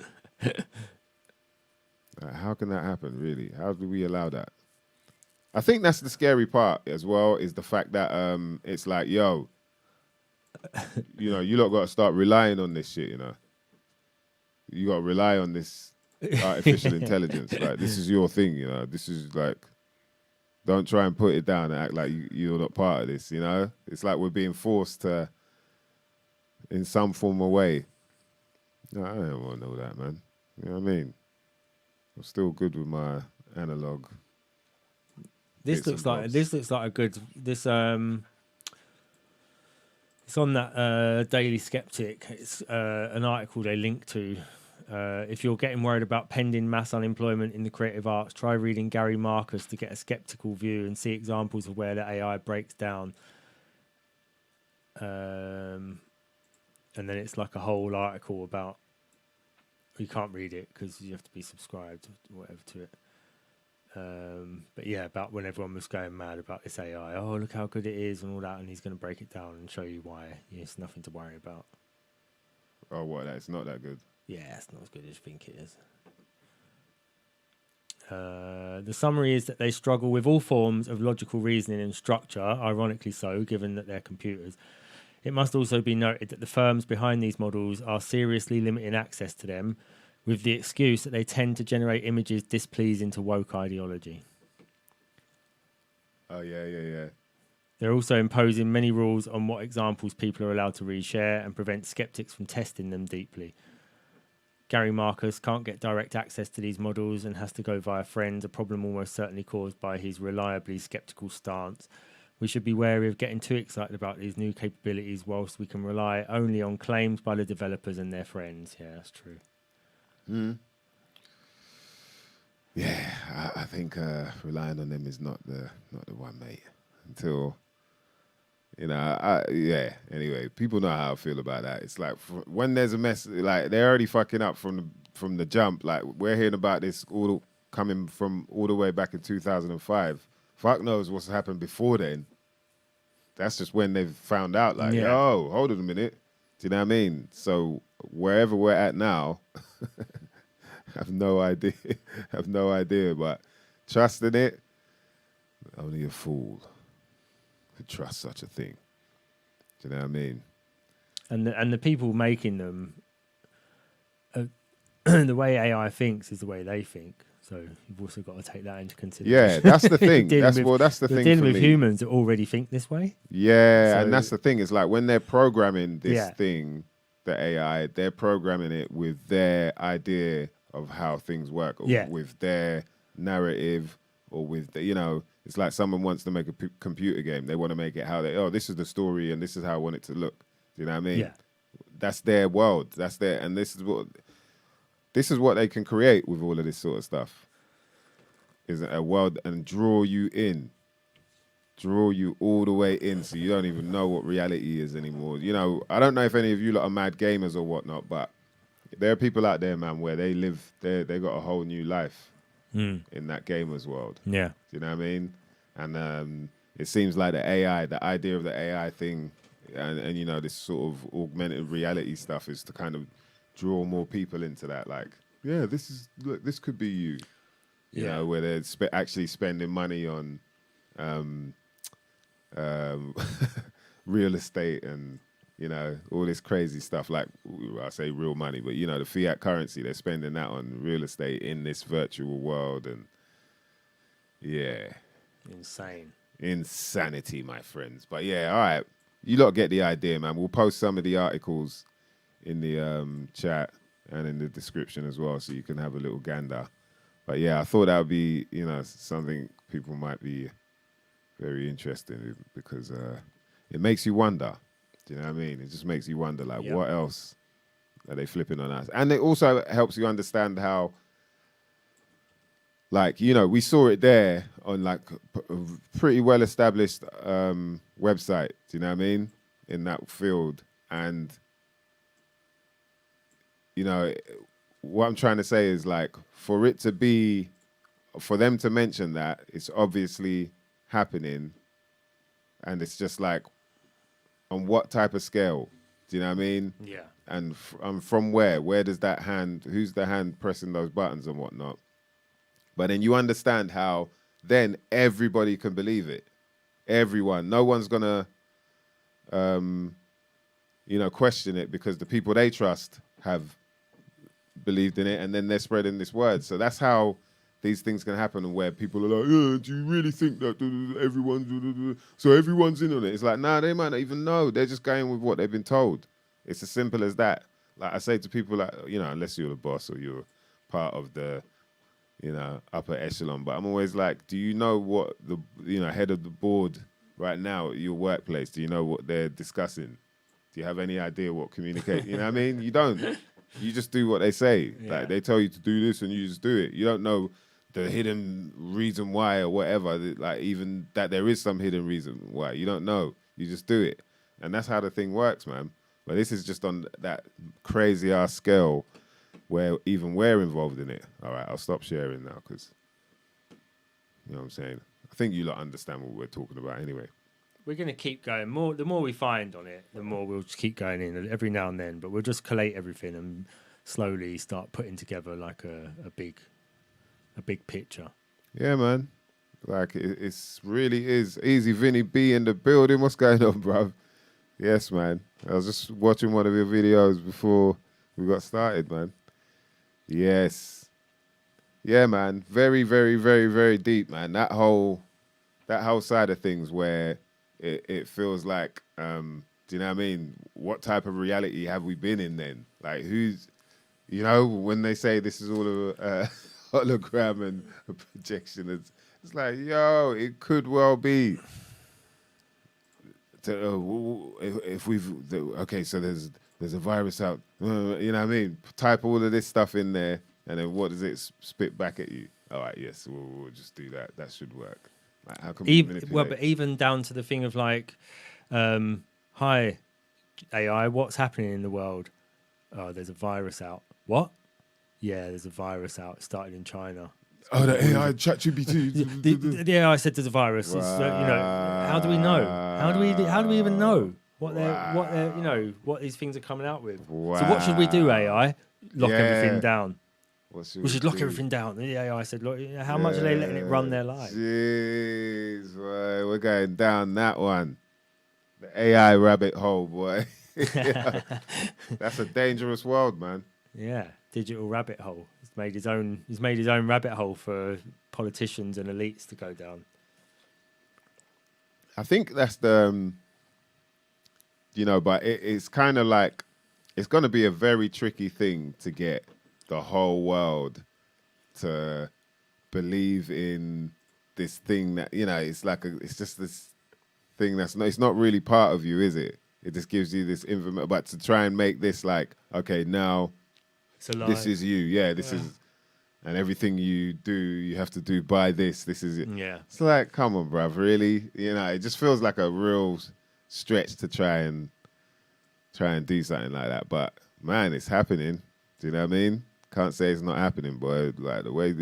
Like, how can that happen, really? How do we allow that? I think that's the scary part as well, is the fact that it's like, yo, you lot got to start relying on this shit, You got to rely on this artificial intelligence. Like, this is your thing, This is like, don't try and put it down and act like you're not part of this, It's like we're being forced to, in some form or way. No, I don't want to know that, man. You know what I mean? I'm still good with my analog. This looks like a good. It's on that Daily Skeptic. It's an article they link to. If you're getting worried about pending mass unemployment in the creative arts, try reading Gary Marcus to get a skeptical view and see examples of where the AI breaks down. And then it's like a whole article about. You can't read it because you have to be subscribed or whatever to it. But yeah, about when everyone was going mad about this AI. Oh, look how good it is and all that. And he's going to break it down and show you why it's nothing to worry about. Oh, what? It's not that good? Yeah, it's not as good as you think it is. The summary is that they struggle with all forms of logical reasoning and structure, ironically so, given that they're computers. It must also be noted that the firms behind these models are seriously limiting access to them with the excuse that they tend to generate images displeasing to woke ideology. Oh, yeah. They're also imposing many rules on what examples people are allowed to reshare and prevent skeptics from testing them deeply. Gary Marcus can't get direct access to these models and has to go via friends, a problem almost certainly caused by his reliably skeptical stance. We should be wary of getting too excited about these new capabilities whilst we can rely only on claims by the developers and their friends. Yeah, that's true. Yeah, I think relying on them is not the one, mate. Until, Anyway, people know how I feel about that. It's like when there's a mess, like they're already fucking up from the jump. Like we're hearing about this coming from all the way back in 2005. Fuck knows what's happened before then. That's just when they've found out, like, yo, hold on a minute. Do you know what I mean? So wherever we're at now, I have no idea. But trusting it, only a fool could trust such a thing. Do you know what I mean? And the people making them, the way AI thinks is the way they think. So you've also got to take that into consideration. Yeah, that's the thing. that's the thing. Dealing for with me. humans that already think this way. Yeah, and that's the thing. It's like when they're programming this thing, the AI, they're programming it with their idea of how things work, or with their narrative, or with it's like someone wants to make a computer game. They want to make it how this is the story and this is how I want it to look. Do you know what I mean? Yeah. That's their world. That's and this is what they can create with all of this sort of stuff. Is a world and draw you in. draw you all the way in, so you don't even know what reality is anymore. You know, I don't know if any of you lot are mad gamers or whatnot, but there are people out there, man, where they got a whole new life in that gamers world. Yeah. Do you know what I mean? And it seems like the idea of the AI thing, and you know, this sort of augmented reality stuff is to kind of draw more people into that. Like, yeah, this could be you. You know, where they're actually spending money on real estate and, you know, all this crazy stuff. Like, I say real money, but, you know, the fiat currency, they're spending that on real estate in this virtual world. And, yeah. Insanity, my friends. But, yeah, all right. You lot get the idea, man. We'll post some of the articles in the chat and in the description as well, so you can have a little gander. But, yeah, I thought that would be, you know, something people might be very interested in, because it makes you wonder. Do you know what I mean? It just makes you wonder, like, what else are they flipping on us? And it also helps you understand how, like, you know, we saw it there on, like, a pretty well-established website, do you know what I mean, in that field. And, you know, what I'm trying to say is, like, for them to mention that, it's obviously happening, and it's just like, on what type of scale? Do you know what I mean? Yeah. And from where? Where does that hand? Who's the hand pressing those buttons and whatnot? But then you understand how then everybody can believe it. Everyone. No one's gonna, you know, question it, because the people they trust have believed in it, and then they're spreading this word. So that's how these things can happen, and where people are like, yeah, do you really think that everyone's in on it? It's like, nah, they might not even know. They're just going with what they've been told. It's as simple as that. Like I say to people, like, you know, unless you're the boss or you're part of the, you know, upper echelon, but I'm always like, do you know what the, you know, head of the board right now at your workplace, do you know what they're discussing? Do you have any idea what communicate? You know what I mean? You don't. You just do what they say. Yeah. Like, they tell you to do this and you just do it. You don't know the hidden reason why or whatever, like, even that there is some hidden reason why. You don't know. You just do it. And that's how the thing works, man. But this is just on that crazy-ass scale where even we're involved in it. All right, I'll stop sharing now, because, you know what I'm saying? I think you lot understand what we're talking about anyway. We're going to keep going. The more we find on it, the more we'll just keep going in every now and then. But we'll just collate everything and slowly start putting together, like, a big picture. Yeah, man. Like, it's really is easy. Vinny B in the building. What's going on, bruv? Yes, man. I was just watching one of your videos before we got started, man. Yes. Yeah, man. Very, very, very, very deep, man. That whole side of things where it feels like, do you know what I mean? What type of reality have we been in then? Like, who's, you know, when they say this is all a hologram and a projection, it's like, yo, it could well be. If we've, okay, so there's a virus out, you know what I mean? Type all of this stuff in there, and then what does it spit back at you? All right, yes, we'll just do that. That should work. Like, how can we manipulate? Well, but even down to the thing of, like, hi, AI, what's happening in the world? Oh, there's a virus out. What? Yeah, there's a virus out. It started in China. Oh, the AI ChatGPT. The AI said there's a virus. Wow. You know, how do we know? How do we even know what they're, you know, what these things are coming out with? Wow. So what should we do, AI? Lock everything down. We should lock everything down. The AI said, look, how much are they letting it run their life? Jeez, boy, we're going down that one. The AI rabbit hole, boy. That's a dangerous world, man. Yeah, digital rabbit hole. He's made his own rabbit hole for politicians and elites to go down. I think that's the, you know, but it's kind of like, it's going to be a very tricky thing to get the whole world to believe in this thing that, you know, it's like it's just this thing it's not really part of you, is it? It just gives you this information, but to try and make this like, okay, now this is you. Yeah, this is and everything you do, you have to do by this. This is it. Yeah. It's like, come on, bruv, really? You know, it just feels like a real stretch to try and do something like that. But man, it's happening. Do you know what I mean? Can't say it's not happening, boy. Like the way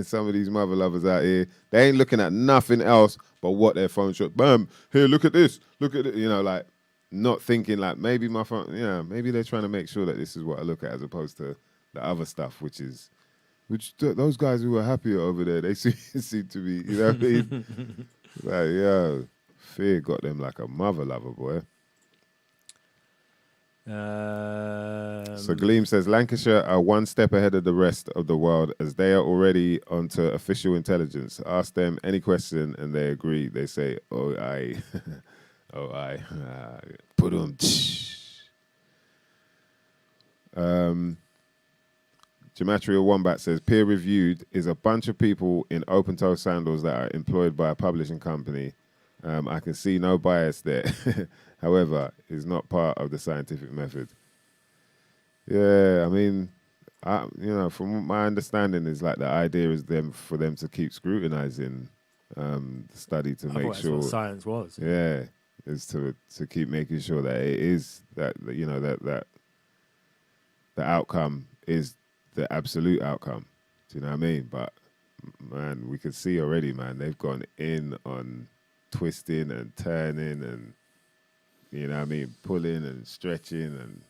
some of these mother lovers out here, they ain't looking at nothing else but what their phone shot. Bam, here, look at this. Look at it. You know, like not thinking like maybe my phone, maybe they're trying to make sure that this is what I look at as opposed to the other stuff, which those guys who are happier over there, they seem to be, you know what I mean? Like, yo, fear got them like a mother lover, boy. So Gleam says Lancashire are one step ahead of the rest of the world as they are already onto official intelligence. Ask them any question and they agree. They say, oh, aye. Oh, aye. Put on. Gematria Wombat says peer-reviewed is a bunch of people in open-toe sandals that are employed by a publishing company. I can see no bias there. However, is not part of the scientific method. Yeah, I mean, from my understanding, is like the idea is for them to keep scrutinizing the study to make sure that's what science was. Yeah, is to keep making sure that it is that that the outcome is the absolute outcome. Do you know what I mean? But man, we can see already, man, they've gone in on twisting and turning and, you know what I mean, pulling and stretching, and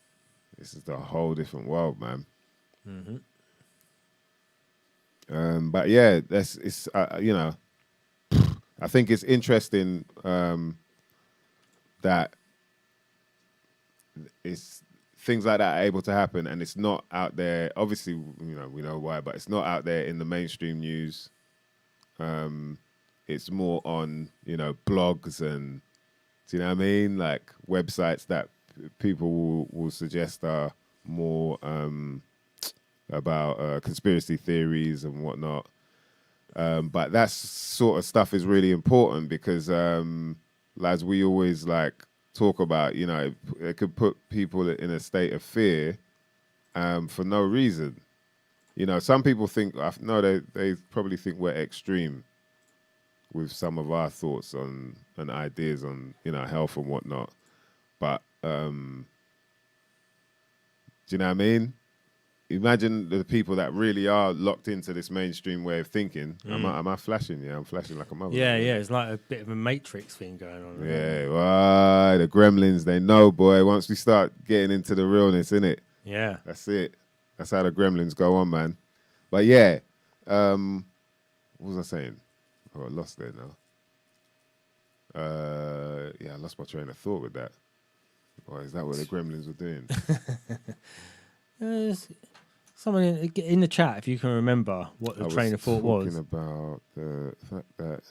this is a whole different world, man. Mm-hmm. But yeah, it's I think it's interesting that it's things like that are able to happen, and it's not out there. Obviously, we know why, but it's not out there in the mainstream news. It's more on, blogs and, do you know what I mean? Like websites that people will suggest are more about conspiracy theories and whatnot. But that sort of stuff is really important because, as we always talk about, it could put people in a state of fear for no reason. Some people think, they probably think we're extreme with some of our thoughts on and ideas on, health and whatnot. But do you know what I mean? Imagine the people that really are locked into this mainstream way of thinking. Am I flashing? Yeah, I'm flashing like a mother. Yeah. It's like a bit of a Matrix thing going on. Yeah, well, the gremlins, they know, boy. Once we start getting into the realness, innit? Yeah. That's it. That's how the gremlins go on, man. But yeah, what was I saying? Oh, I lost there now. I lost my train of thought with that. Or is that what the gremlins were doing? Someone in the chat, if you can remember what the train of thought was. Talking about the fact that,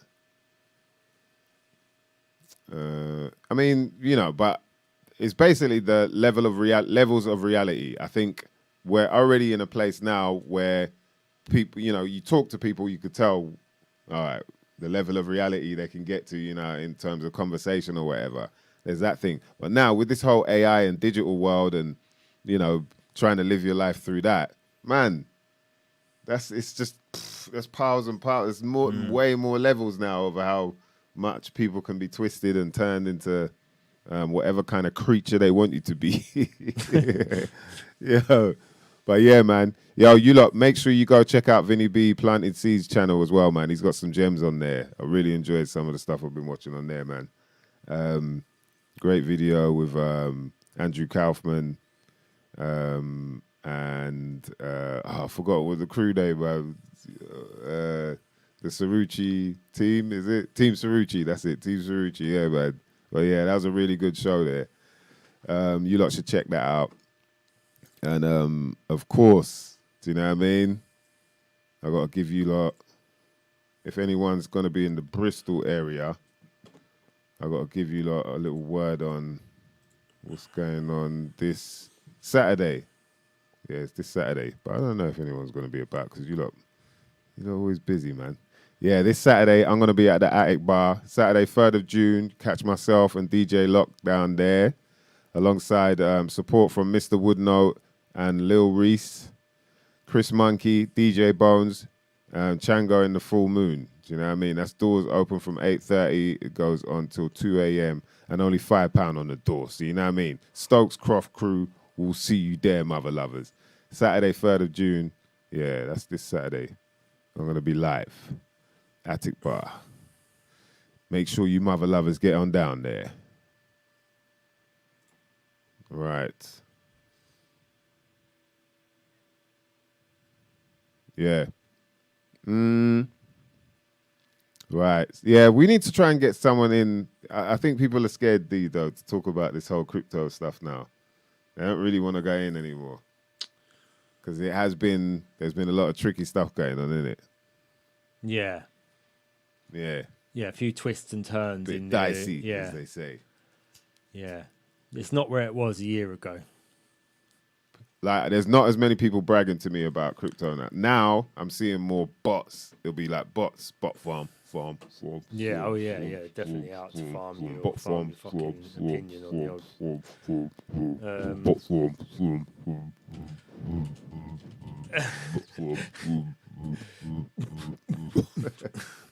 but it's basically the levels of reality. I think we're already in a place now where people, you talk to people, you could tell, all right, the level of reality they can get to, in terms of conversation or whatever. There's that thing. But now with this whole AI and digital world and, trying to live your life through that, man, there's piles and piles. There's way more levels now of how much people can be twisted and turned into whatever kind of creature they want you to be. But yeah, man. You lot, make sure you go check out Vinny B Planted Seeds channel as well, man. He's got some gems on there. I really enjoyed some of the stuff I've been watching on there, man. Great video with Andrew Kaufman. And I forgot what the crew name was. The Cerrucci team, is it? Team Cerrucci, that's it. Team Cerrucci, yeah, man. But yeah, that was a really good show there. You lot should check that out. And of course, do you know what I mean? I got to give you lot, if anyone's going to be in the Bristol area, I got to give you lot a little word on what's going on this Saturday. Yeah, it's this Saturday. But I don't know if anyone's going to be about because you're always busy, man. Yeah, this Saturday, I'm going to be at the Attic Bar. Saturday, 3rd of June. Catch myself and DJ Lock down there. Alongside support from Mr. Woodnote and Lil Reese. Chris Monkey, DJ Bones, Chango in the Full Moon. Do you know what I mean? That's doors open from 8:30. It goes on till 2 a.m. and only £5 on the door. So you know what I mean? Stokes Croft crew will see you there, mother lovers. Saturday, 3rd of June. Yeah, that's this Saturday. I'm going to be live. Attic Bar. Make sure you mother lovers get on down there. Right. Yeah. Right. Yeah, we need to try and get someone in. I think people are scared, though, to talk about this whole crypto stuff now. They don't really want to go in anymore. Because there's been a lot of tricky stuff going on, isn't it? Yeah. Yeah. Yeah, a few twists and turns. Bit dicey, as they say. Yeah. It's not where it was a year ago. Like, there's not as many people bragging to me about crypto now. Now, I'm seeing more bots. It'll be like bots, bot farm. Yeah, definitely out to farm you or farm your fucking opinion on the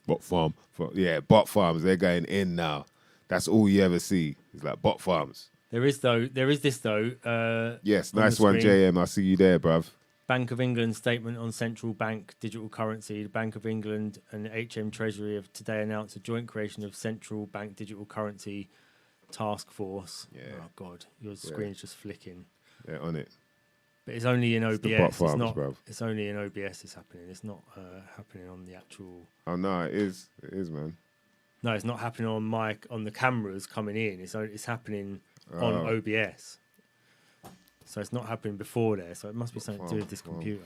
bot farm. Yeah, bot farms. They're going in now. That's all you ever see. It's like bot farms. There is this though. Yes, nice one, JM. I see you there, bruv. Bank of England statement on central bank digital currency. The Bank of England and HM Treasury have today announced a joint creation of central bank digital currency task force. Yeah. Oh God, your screen's just flicking. Yeah, on it. But it's only in OBS. The bot farms, it's not. Bruv. It's only in OBS. It's happening. It's not happening on the actual. Oh no, it is. It is, man. No, it's not happening on the cameras coming in. It's happening on OBS. So it's not happening before there. So it must be something to do with this computer.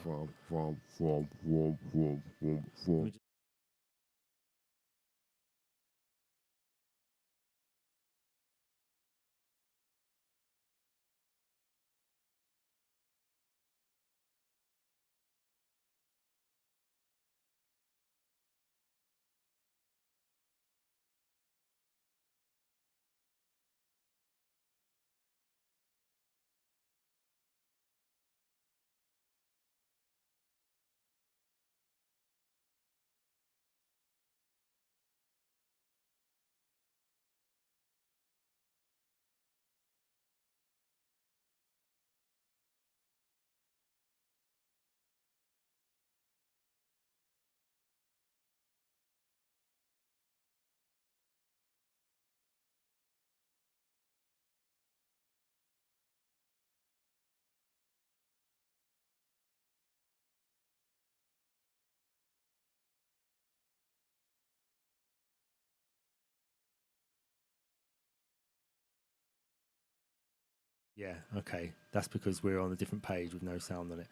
Yeah, okay. That's because we're on a different page with no sound on it.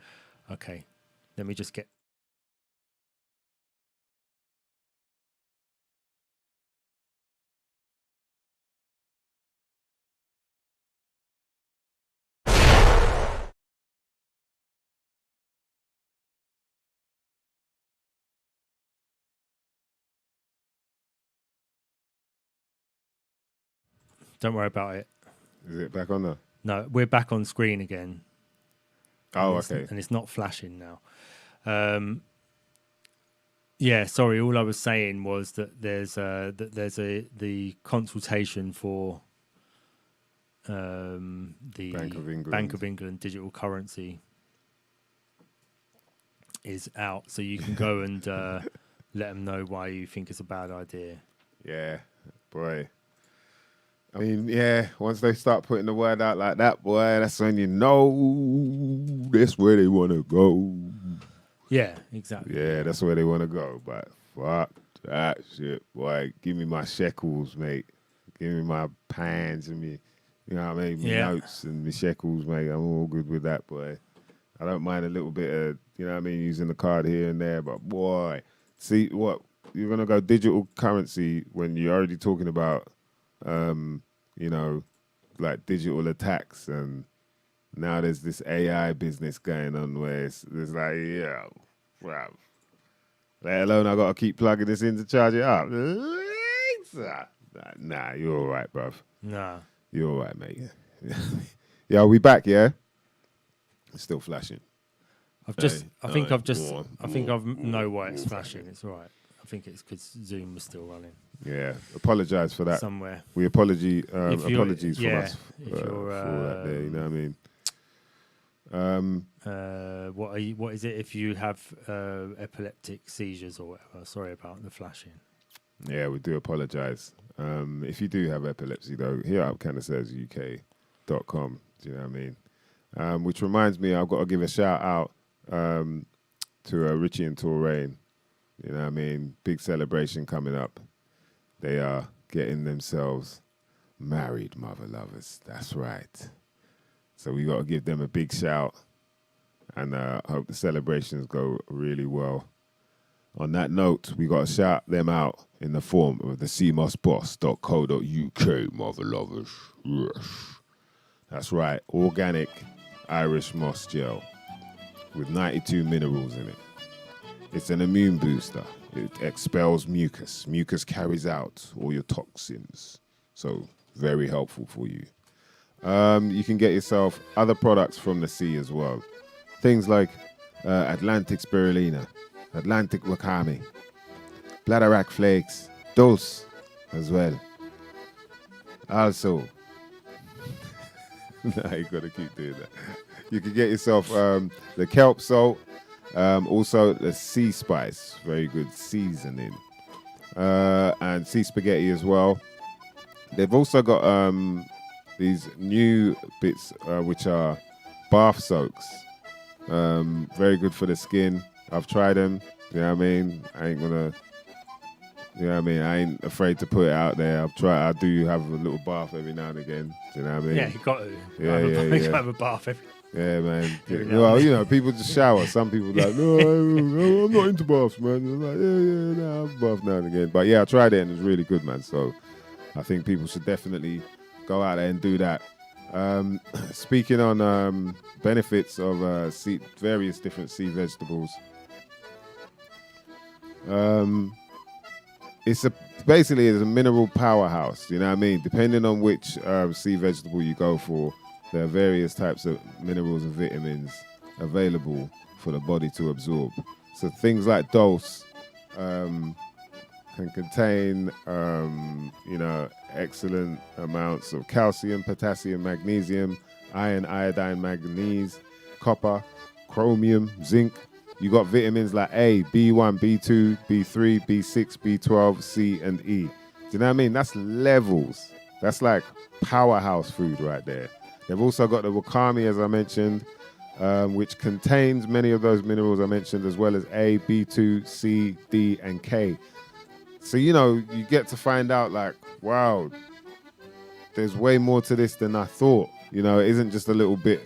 Okay. Let me just get... Don't worry about it. Is it back on there? No, we're back on screen again. Oh, okay. And it's not flashing now. Yeah, sorry. All I was saying was that there's the consultation for the Bank of England digital currency is out, so you can go and let them know why you think it's a bad idea. Yeah, boy. I mean, yeah, once they start putting the word out like that, boy, that's when you know that's where they want to go. Yeah, exactly. Yeah, that's where they want to go. But fuck that shit, boy. Give me my shekels, mate. Give me my pans and me, you know what I mean? My notes and my shekels, mate. I'm all good with that, boy. I don't mind a little bit of, you know what I mean, using the card here and there. But boy, see what you're gonna go digital currency when you're already talking about. You know, like digital attacks, and now there's this AI business going on where it's like, yeah, wow. Let alone I got to keep plugging this in to charge it up. Nah, you're all right, bruv. Nah. You're all right, mate. Yeah, we back, yeah? It's still flashing. I think I've know why it's flashing. It's all right. I think it's because Zoom was still running. Yeah, apologise for that. Somewhere. Apologies from us for all that there, you know what I mean? What is it if you have epileptic seizures or whatever? Sorry about the flashing. Yeah, we do apologise. If you do have epilepsy, though, hit up cannasaysuk.com. Do you know what I mean? Which reminds me, I've got to give a shout out to Richie and Touraine. You know what I mean? Big celebration coming up. They are getting themselves married, mother lovers. That's right. So we got to give them a big shout, and hope the celebrations go really well. On that note, we got to shout them out in the form of the cmossboss.co.uk, mother lovers. Yes. That's right, organic Irish moss gel with 92 minerals in it. It's an immune booster. It expels mucus. Mucus carries out all your toxins. So very helpful for you. You can get yourself other products from the sea as well. Things like Atlantic spirulina, Atlantic wakame, bladderwrack flakes, dulse as well. Also, nah, you gotta keep doing that. You can get yourself the kelp salt, also the sea spice, very good seasoning, and sea spaghetti as well. They've also got these new bits which are bath soaks, very good for the skin. I've tried them. You know what I mean? I ain't gonna. You know what I mean? I ain't afraid to put it out there. I've tried. I do have a little bath every now and again. Do you know what I mean? Yeah, you got to. Yeah. Have a bath every. Yeah, man. Well, you know, people just shower. Some people like, no, I'm not into baths, man. I'm like, yeah, I have a bath now and again. But yeah, I tried it and it was really good, man. So I think people should definitely go out there and do that. Speaking on benefits of various different sea vegetables, it's basically a mineral powerhouse. You know what I mean? Depending on which sea vegetable you go for, there are various types of minerals and vitamins available for the body to absorb. So things like dulse can contain, excellent amounts of calcium, potassium, magnesium, iron, iodine, manganese, copper, chromium, zinc. You got vitamins like A, B1, B2, B3, B6, B12, C, and E. Do you know what I mean? That's levels. That's like powerhouse food right there. They've also got the wakame, as I mentioned, which contains many of those minerals I mentioned, as well as A, B2, C, D, and K. So, you know, you get to find out like, wow, there's way more to this than I thought. You know, it isn't just a little bit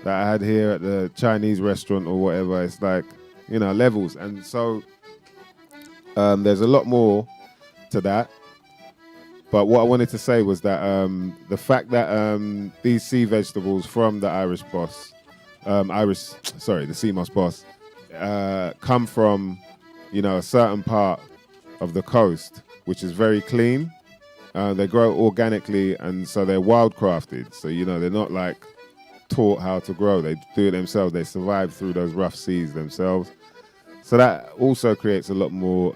that I had here at the Chinese restaurant or whatever. It's like, you know, levels. And so there's a lot more to that. But what I wanted to say was that the fact that these sea vegetables from the the sea moss boss, come from, you know, a certain part of the coast, which is very clean. They grow organically, and so they're wildcrafted. So, you know, they're not like taught how to grow. They do it themselves. They survive through those rough seas themselves. So that also creates a lot more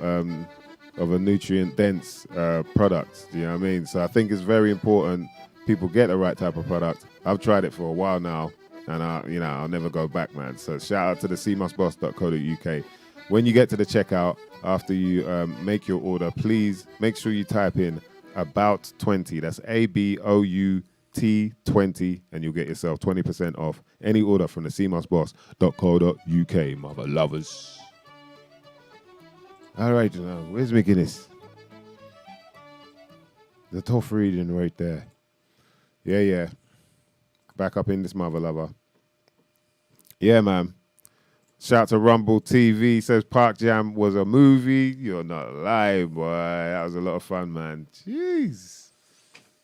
of a nutrient-dense product. Do you know what I mean? So I think it's very important people get the right type of product. I've tried it for a while now, and I'll never go back, man. So shout out to the cmossboss.co.uk. When you get to the checkout, after you make your order, please make sure you type in about 20. That's ABOUT20, and you'll get yourself 20% off any order from the cmossboss.co.uk, mother lovers. All right, where's my Guinness? The tough reading right there. Yeah. Back up in this mother lover. Yeah, man. Shout to Rumble TV. Says Park Jam was a movie. You're not lying, boy. That was a lot of fun, man. Jeez.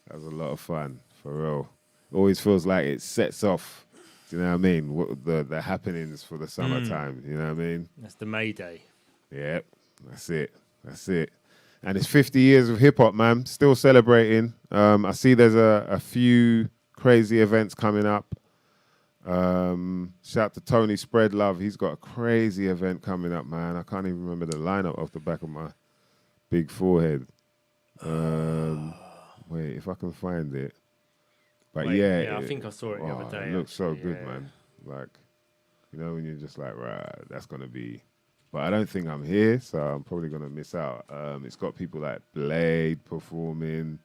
That was a lot of fun, for real. Always feels like it sets off, do you know what I mean? What the happenings for the summertime, you know what I mean? That's the May Day. Yep, that's it. And it's 50 years of hip-hop, man. Still celebrating. I see there's a few crazy events coming up. Shout to Tony Spread Love. He's got a crazy event coming up, man. I can't even remember the lineup off the back of my big forehead. Wait, if I can find it. But I think I saw it the other day. It looks so good, man. Like, you know, when you're just like, right, that's going to be... But I don't think I'm here, so I'm probably going to miss out. It's got people like Blade performing.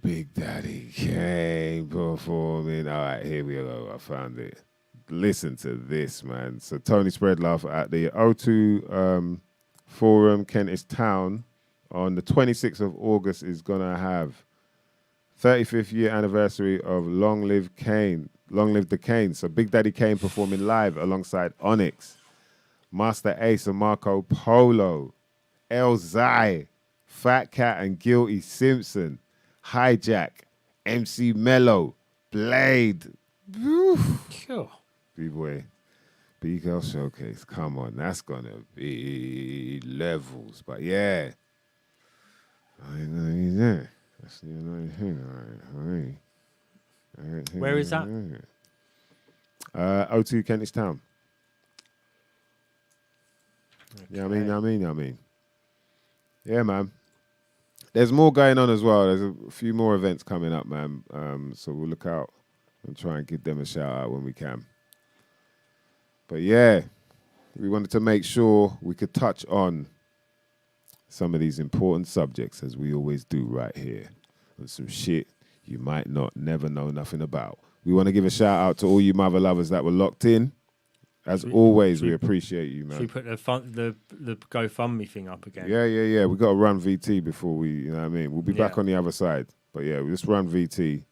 Big Daddy Kane performing. All right, here we go. I found it. Listen to this, man. So Tony Spread Love at the O2 Forum, Kentish Town, on the 26th of August is going to have 35th year anniversary of Long Live Kane. Long Live the Kane. So Big Daddy Kane performing live alongside Onyx, Master Ace and Marco Polo, El Zai, Fat Cat and Guilty Simpson, Hijack, MC Mello, Blade. Sure. B-Boy. B-Girl Showcase. Come on, that's going to be levels. But yeah. I know he's there. That's the annoying thing. All right. Where is that? O2 Kentish Town. Okay. Yeah, I mean. Yeah, man. There's more going on as well. There's a few more events coming up, man. So we'll look out and try and give them a shout out when we can. But yeah, we wanted to make sure we could touch on some of these important subjects, as we always do right here, and some shit you might not never know nothing about. We want to give a shout out to all you mother lovers that were locked in. As always, we appreciate you, man. Should we put the GoFundMe thing up again? Yeah. We got to run VT before we, you know what I mean? We'll be back on the other side. But yeah, we just run VT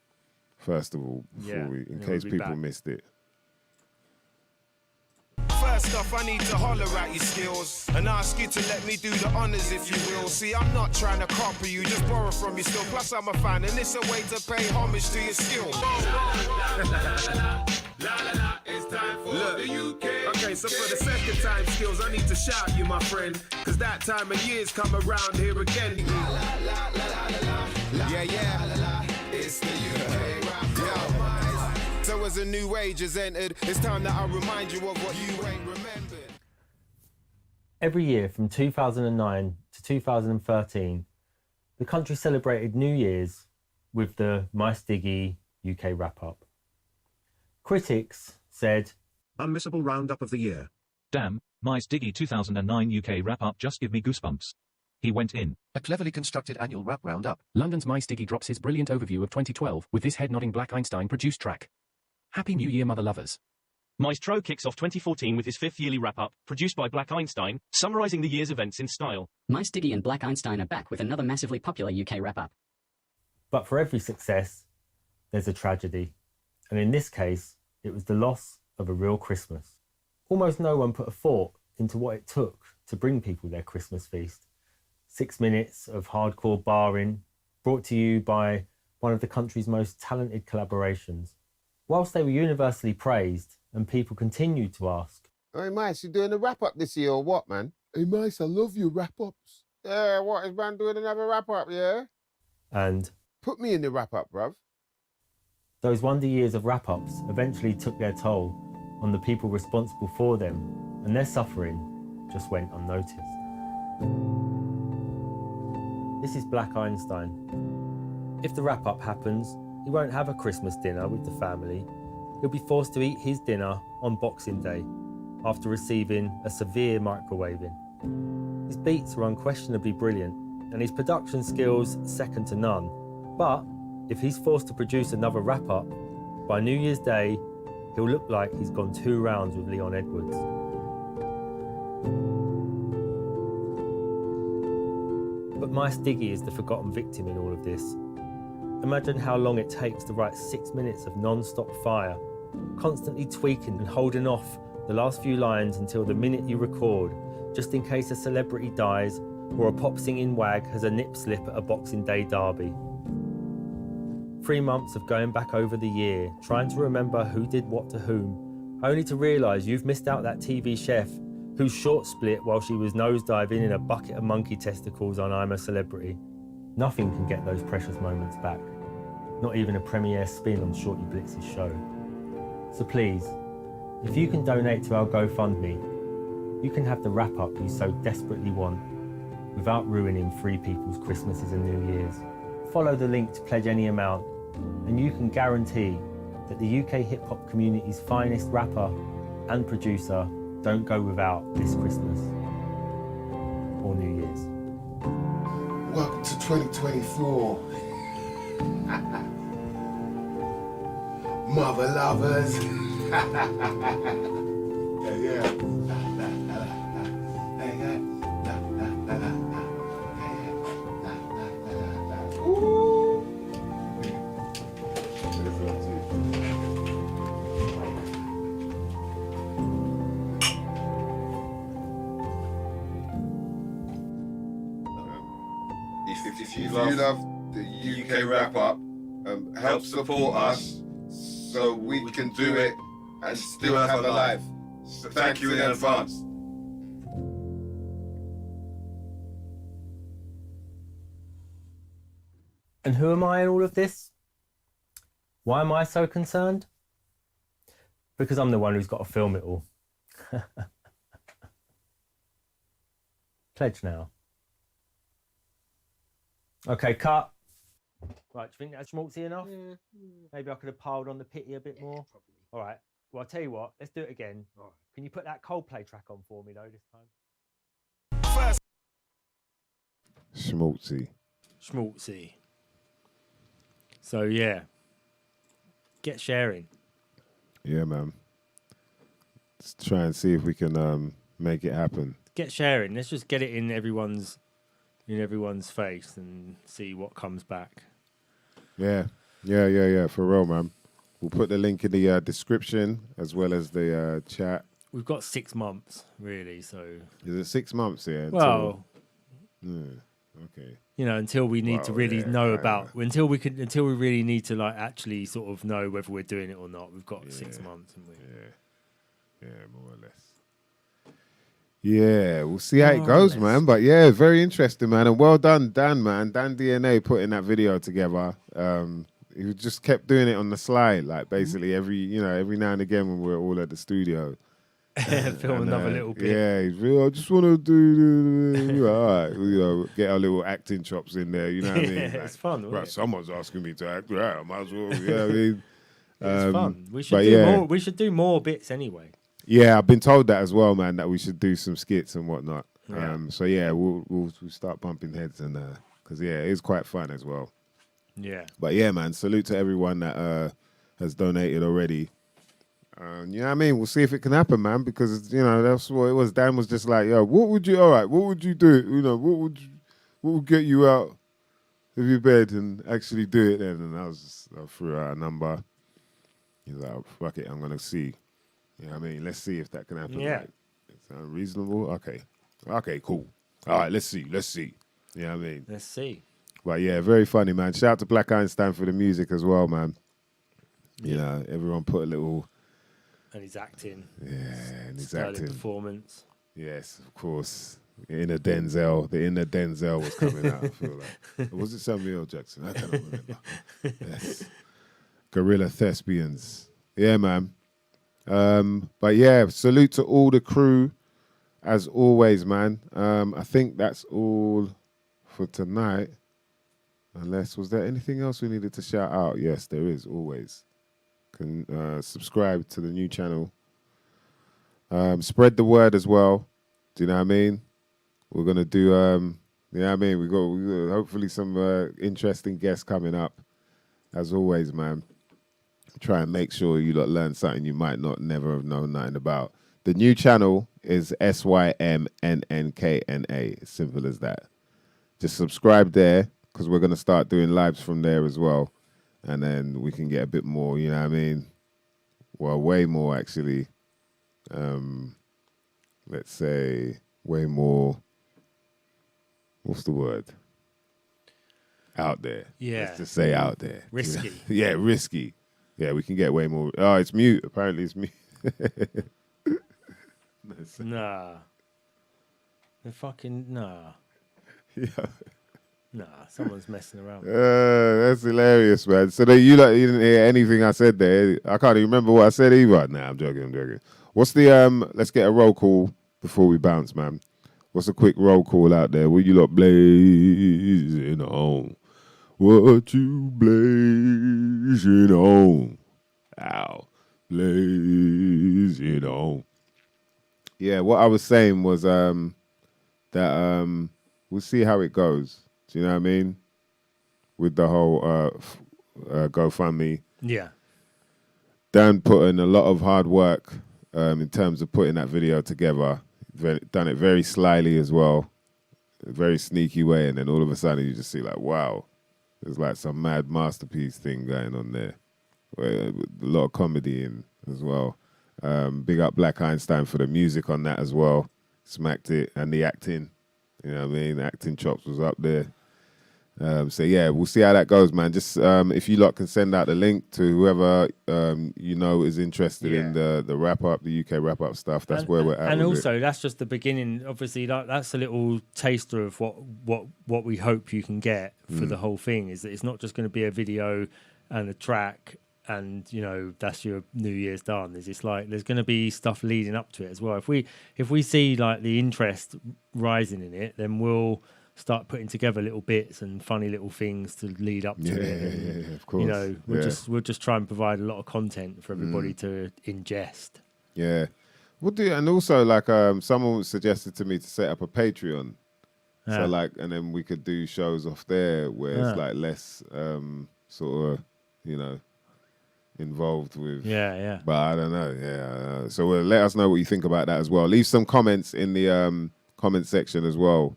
first of all, before in case people missed it. First off, I need to holler at your skills and ask you to let me do the honors, if you will. See, I'm not trying to copy you, just borrow from you still. Plus, I'm a fan, and it's a way to pay homage to your skills. It's time for the UK. Okay, so for the second time, skills, I need to shout you, my friend, because that time of year's come around here again. Yeah. It's the UK. So as a new age has entered, it's time that I remind you of what you ain't remembered. Every year from 2009 to 2013, the country celebrated New Year's with the MysDiggi UK wrap-up. Critics said, unmissable roundup of the year. Damn, MysDiggi 2009 UK wrap-up just give me goosebumps. He went in. A cleverly constructed annual rap roundup. London's MysDiggi drops his brilliant overview of 2012 with this head-nodding Black Einstein-produced track. Happy New Year, mother lovers. Maestro kicks off 2014 with his fifth yearly wrap-up, produced by Black Einstein, summarizing the year's events in style. MysDiggi and Black Einstein are back with another massively popular UK wrap-up. but for every success, there's a tragedy. And in this case, it was the loss of a real Christmas. Almost no one put a thought into what it took to bring people their Christmas feast. 6 minutes of hardcore barring, brought to you by one of the country's most talented collaborations. Whilst they were universally praised, and people continued to ask, "Hey, Mice, you doing a wrap-up this year or what, man?" "Hey, Mice, I love your wrap-ups." "Yeah, what, is man doing another wrap-up, yeah?" and "Put me in the wrap-up, bruv." those wonder years of wrap-ups eventually took their toll on the people responsible for them, and their suffering just went unnoticed. This is Black Einstein. If the wrap-up happens, he won't have a Christmas dinner with the family. He'll be forced to eat his dinner on Boxing Day after receiving a severe microwaving. His beats are unquestionably brilliant and his production skills second to none. But if he's forced to produce another wrap-up, by New Year's Day, he'll look like he's gone 2 rounds with Leon Edwards. But MysDiggi is the forgotten victim in all of this. Imagine how long it takes to write 6 minutes of non-stop fire, constantly tweaking and holding off the last few lines until the minute you record, just in case a celebrity dies or a pop singing wag has a nip slip at a Boxing Day derby. 3 months of going back over the year, trying to remember who did what to whom, only to realise you've missed out that TV chef whose short split while she was nosediving in a bucket of monkey testicles on I'm a Celebrity. Nothing can get those precious moments back. not even a premiere spin on Shorty Blitz's show. So please, if you can donate to our GoFundMe, you can have the wrap-up you so desperately want without ruining free people's Christmases and New Year's. Follow the link to pledge any amount, and you can guarantee that the UK hip-hop community's finest rapper and producer don't go without this Christmas or New Year's. Welcome to 2024. Mother lovers. Yeah. If you love the UK wrap up, help support us so we can do it and still have a life. So thank you in advance. And who am I in all of this? Why am I so concerned? Because I'm the one who's got to film it all. Pledge now. Okay, cut. Right, do you think that's schmaltzy enough? Maybe I could have piled on the pity a bit more. Probably. All right. Well, I'll tell you what. Let's do it again. Can you put that Coldplay track on for me, though, this time? Schmaltzy. Schmaltzy. So, yeah. Get sharing. Yeah, man. Let's try and see if we can make it happen. Get sharing. Let's just get it in everyone's face and see what comes back. Yeah, for real, man. We'll put the link in the description as well as the chat. We've got 6 months, really, so... Is it 6 months here? Well... okay. You know, until we need to really know about... Until we really need to, like, actually sort of know whether we're doing it or not. We've got 6 months, haven't we? Yeah, more or less. Yeah, we'll see how it goes, man. But yeah, very interesting, man. And well done, Dan, man. Dan DNA putting that video together. He just kept doing it on the slide, like basically every now and again when we're all at the studio. Film another little bit. Yeah, he's real. I just want to do all right, get our little acting chops in there. You know what I mean? Yeah, Like, it's fun. Right, someone's asking me to act. Right, I might as well. Yeah, I mean, it's fun. We should do more. We should do more bits anyway. Yeah, I've been told that as well, man. That we should do some skits and whatnot. Yeah. So yeah, we'll start bumping heads and because it is quite fun as well. Yeah. But yeah, man, salute to everyone that has donated already. You know what I mean? We'll see if it can happen, man, because that's what it was. Dan was just like, yo, what would you do? What would get you out of your bed and actually do it then? And I threw out a number. He's like, oh, fuck it, I'm gonna see. You know what I mean? Let's see if that can happen. Yeah. Like, sound reasonable? Okay, cool. All right, let's see. You know what I mean? Let's see. But yeah, very funny, man. Shout out to Black Einstein for the music as well, man. You know, everyone put a little... And he's acting. Yeah, and he's Sterling acting. Performance. Yes, of course. The inner Denzel was coming out, I feel like. Or was it Samuel L. Jackson? I can't remember. Yes. Gorilla Thespians. Yeah, man. But yeah, salute to all the crew as always, man. I think that's all for tonight. Was there anything else we needed to shout out? Yes, there is always. Can subscribe to the new channel. Spread the word as well. Do you know what I mean? We're gonna do you know what I mean? We got hopefully some interesting guests coming up. As always, man. Try and make sure you lot learn something you might never have known nothing about. The new channel is SYMNNKNA. Simple as that. Just subscribe there because we're going to start doing lives from there as well. And then we can get a bit more, you know what I mean? Well, way more actually. Let's say way more. What's the word? Out there. Yeah. Let's just say out there. Risky. Yeah, risky. Yeah, we can get way more. Oh, it's mute. Apparently it's mute. Nah. The fucking nah. Yeah. Nah, someone's messing around. That's hilarious, man. So you didn't hear anything I said there. I can't even remember what I said either. Nah, I'm joking. What's the let's get a roll call before we bounce, man. What's a quick roll call out there? What you lot blazing on? What you blazing on? Ow. Blazing on. Yeah, what I was saying was that we'll see how it goes. Do you know what I mean? With the whole GoFundMe. Yeah. Dan put in a lot of hard work in terms of putting that video together. Done it very slyly as well. A very sneaky way. And then all of a sudden you just see like, wow, there's like some mad masterpiece thing going on there. A lot of comedy in as well. Big up Black Einstein for the music on that as well. Smacked it. And the acting. You know what I mean? The acting chops was up there. So yeah, we'll see how that goes, man. Just if you lot can send out the link to whoever you know is interested in the wrap up, the UK wrap up stuff. That's where we're at. And also, that's just the beginning. Obviously, that's a little taster of what we hope you can get for the whole thing. Is that it's not just going to be a video and a track, and you know that's your New Year's done. It's like there's going to be stuff leading up to it as well. If we see like the interest rising in it, then we'll start putting together little bits and funny little things to lead up to it. And, of course. You know, we'll just try and provide a lot of content for everybody to ingest. Yeah, we'll do. And also, like, someone suggested to me to set up a Patreon. So, like, and then we could do shows off there where it's like less sort of, you know, involved with. Yeah. But I don't know. Yeah. So let us know what you think about that as well. Leave some comments in the comment section as well.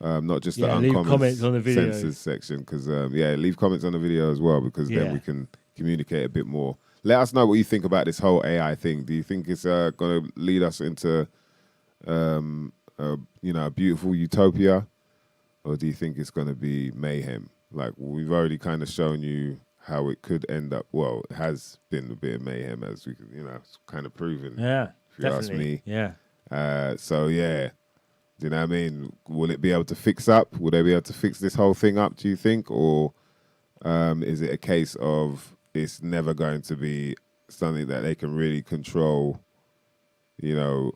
Not just the leave uncommon comments on the video senses section, because leave comments on the video as well, because then we can communicate a bit more. Let us know what you think about this whole AI thing. Do you think it's going to lead us into a beautiful utopia, or do you think it's going to be mayhem? Like, we've already kind of shown you how it could end up. Well, it has been a bit of mayhem, as we it's kind of proven. Yeah, if you ask me. Yeah. So yeah. Do you know what I mean? Will it be able to fix up? Will they be able to fix this whole thing up, do you think? Or is it a case of it's never going to be something that they can really control, you know,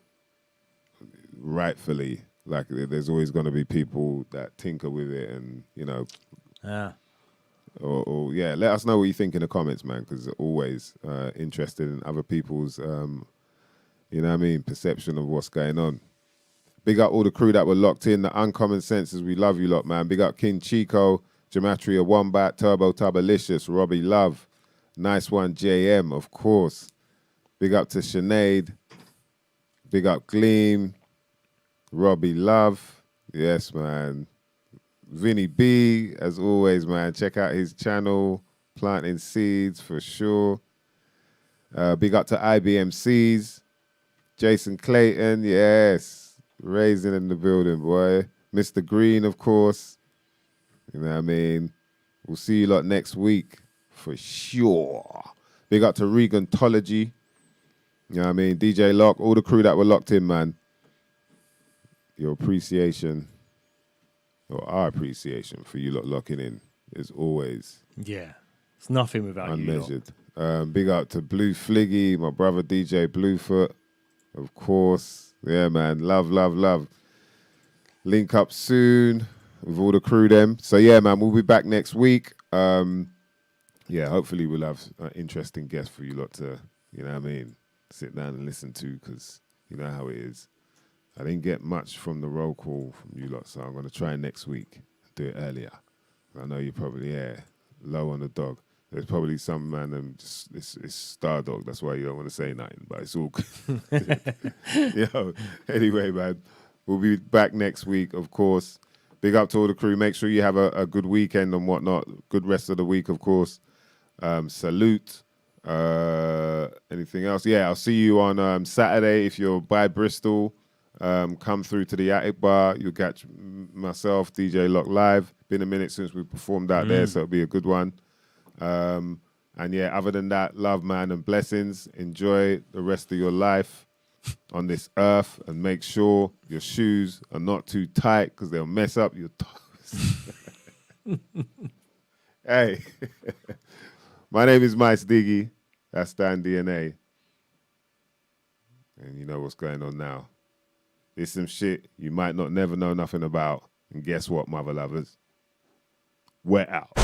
rightfully? Like, there's always going to be people that tinker with it and, you know. Yeah. Or let us know what you think in the comments, man, because always interested in other people's, you know what I mean, perception of what's going on. Big up all the crew that were locked in. The Uncommon Senses, we love you lot, man. Big up King Chico, Gematria Wombat, Turbo Tubalicious, Robbie Love. Nice one, JM, of course. Big up to Sinead. Big up Gleam. Robbie Love. Yes, man. Vinny B, as always, man. Check out his channel, Planting Seeds, for sure. Big up to IBMCs. Jason Clayton, yes. Raising in the building, boy. Mr. Green, of course. You know what I mean? We'll see you lot next week for sure. Big up to Regantology. You know what I mean? DJ Lock, all the crew that were locked in, man. Your appreciation, or our appreciation for you lot locking in is always it's nothing without unmeasured. Big up to Blue Fliggy, my brother DJ Bluefoot, of course. Yeah, man. Love. Link up soon with all the crew them. So, yeah, man, we'll be back next week. Hopefully we'll have an interesting guest for you lot to, you know what I mean, sit down and listen to, because you know how it is. I didn't get much from the roll call from you lot, so I'm going to try next week, do it earlier. I know you're probably, low on the dog. There's probably some man it's Star Dog. That's why you don't want to say nothing, but it's all good. Anyway, man, we'll be back next week, of course. Big up to all the crew. Make sure you have a good weekend and whatnot. Good rest of the week, of course. Salute. Anything else? Yeah, I'll see you on Saturday. If you're by Bristol, come through to the Attic Bar. You'll catch myself, DJ Lock Live. Been a minute since we performed out there, so it'll be a good one. Other than that, love, man, and blessings. Enjoy the rest of your life on this earth, and make sure your shoes are not too tight, because they'll mess up your toes. Hey, my name is MysDiggi. That's Dan DNA. And you know what's going on now. It's some shit you might not never know nothing about. And guess what, mother lovers? We're out.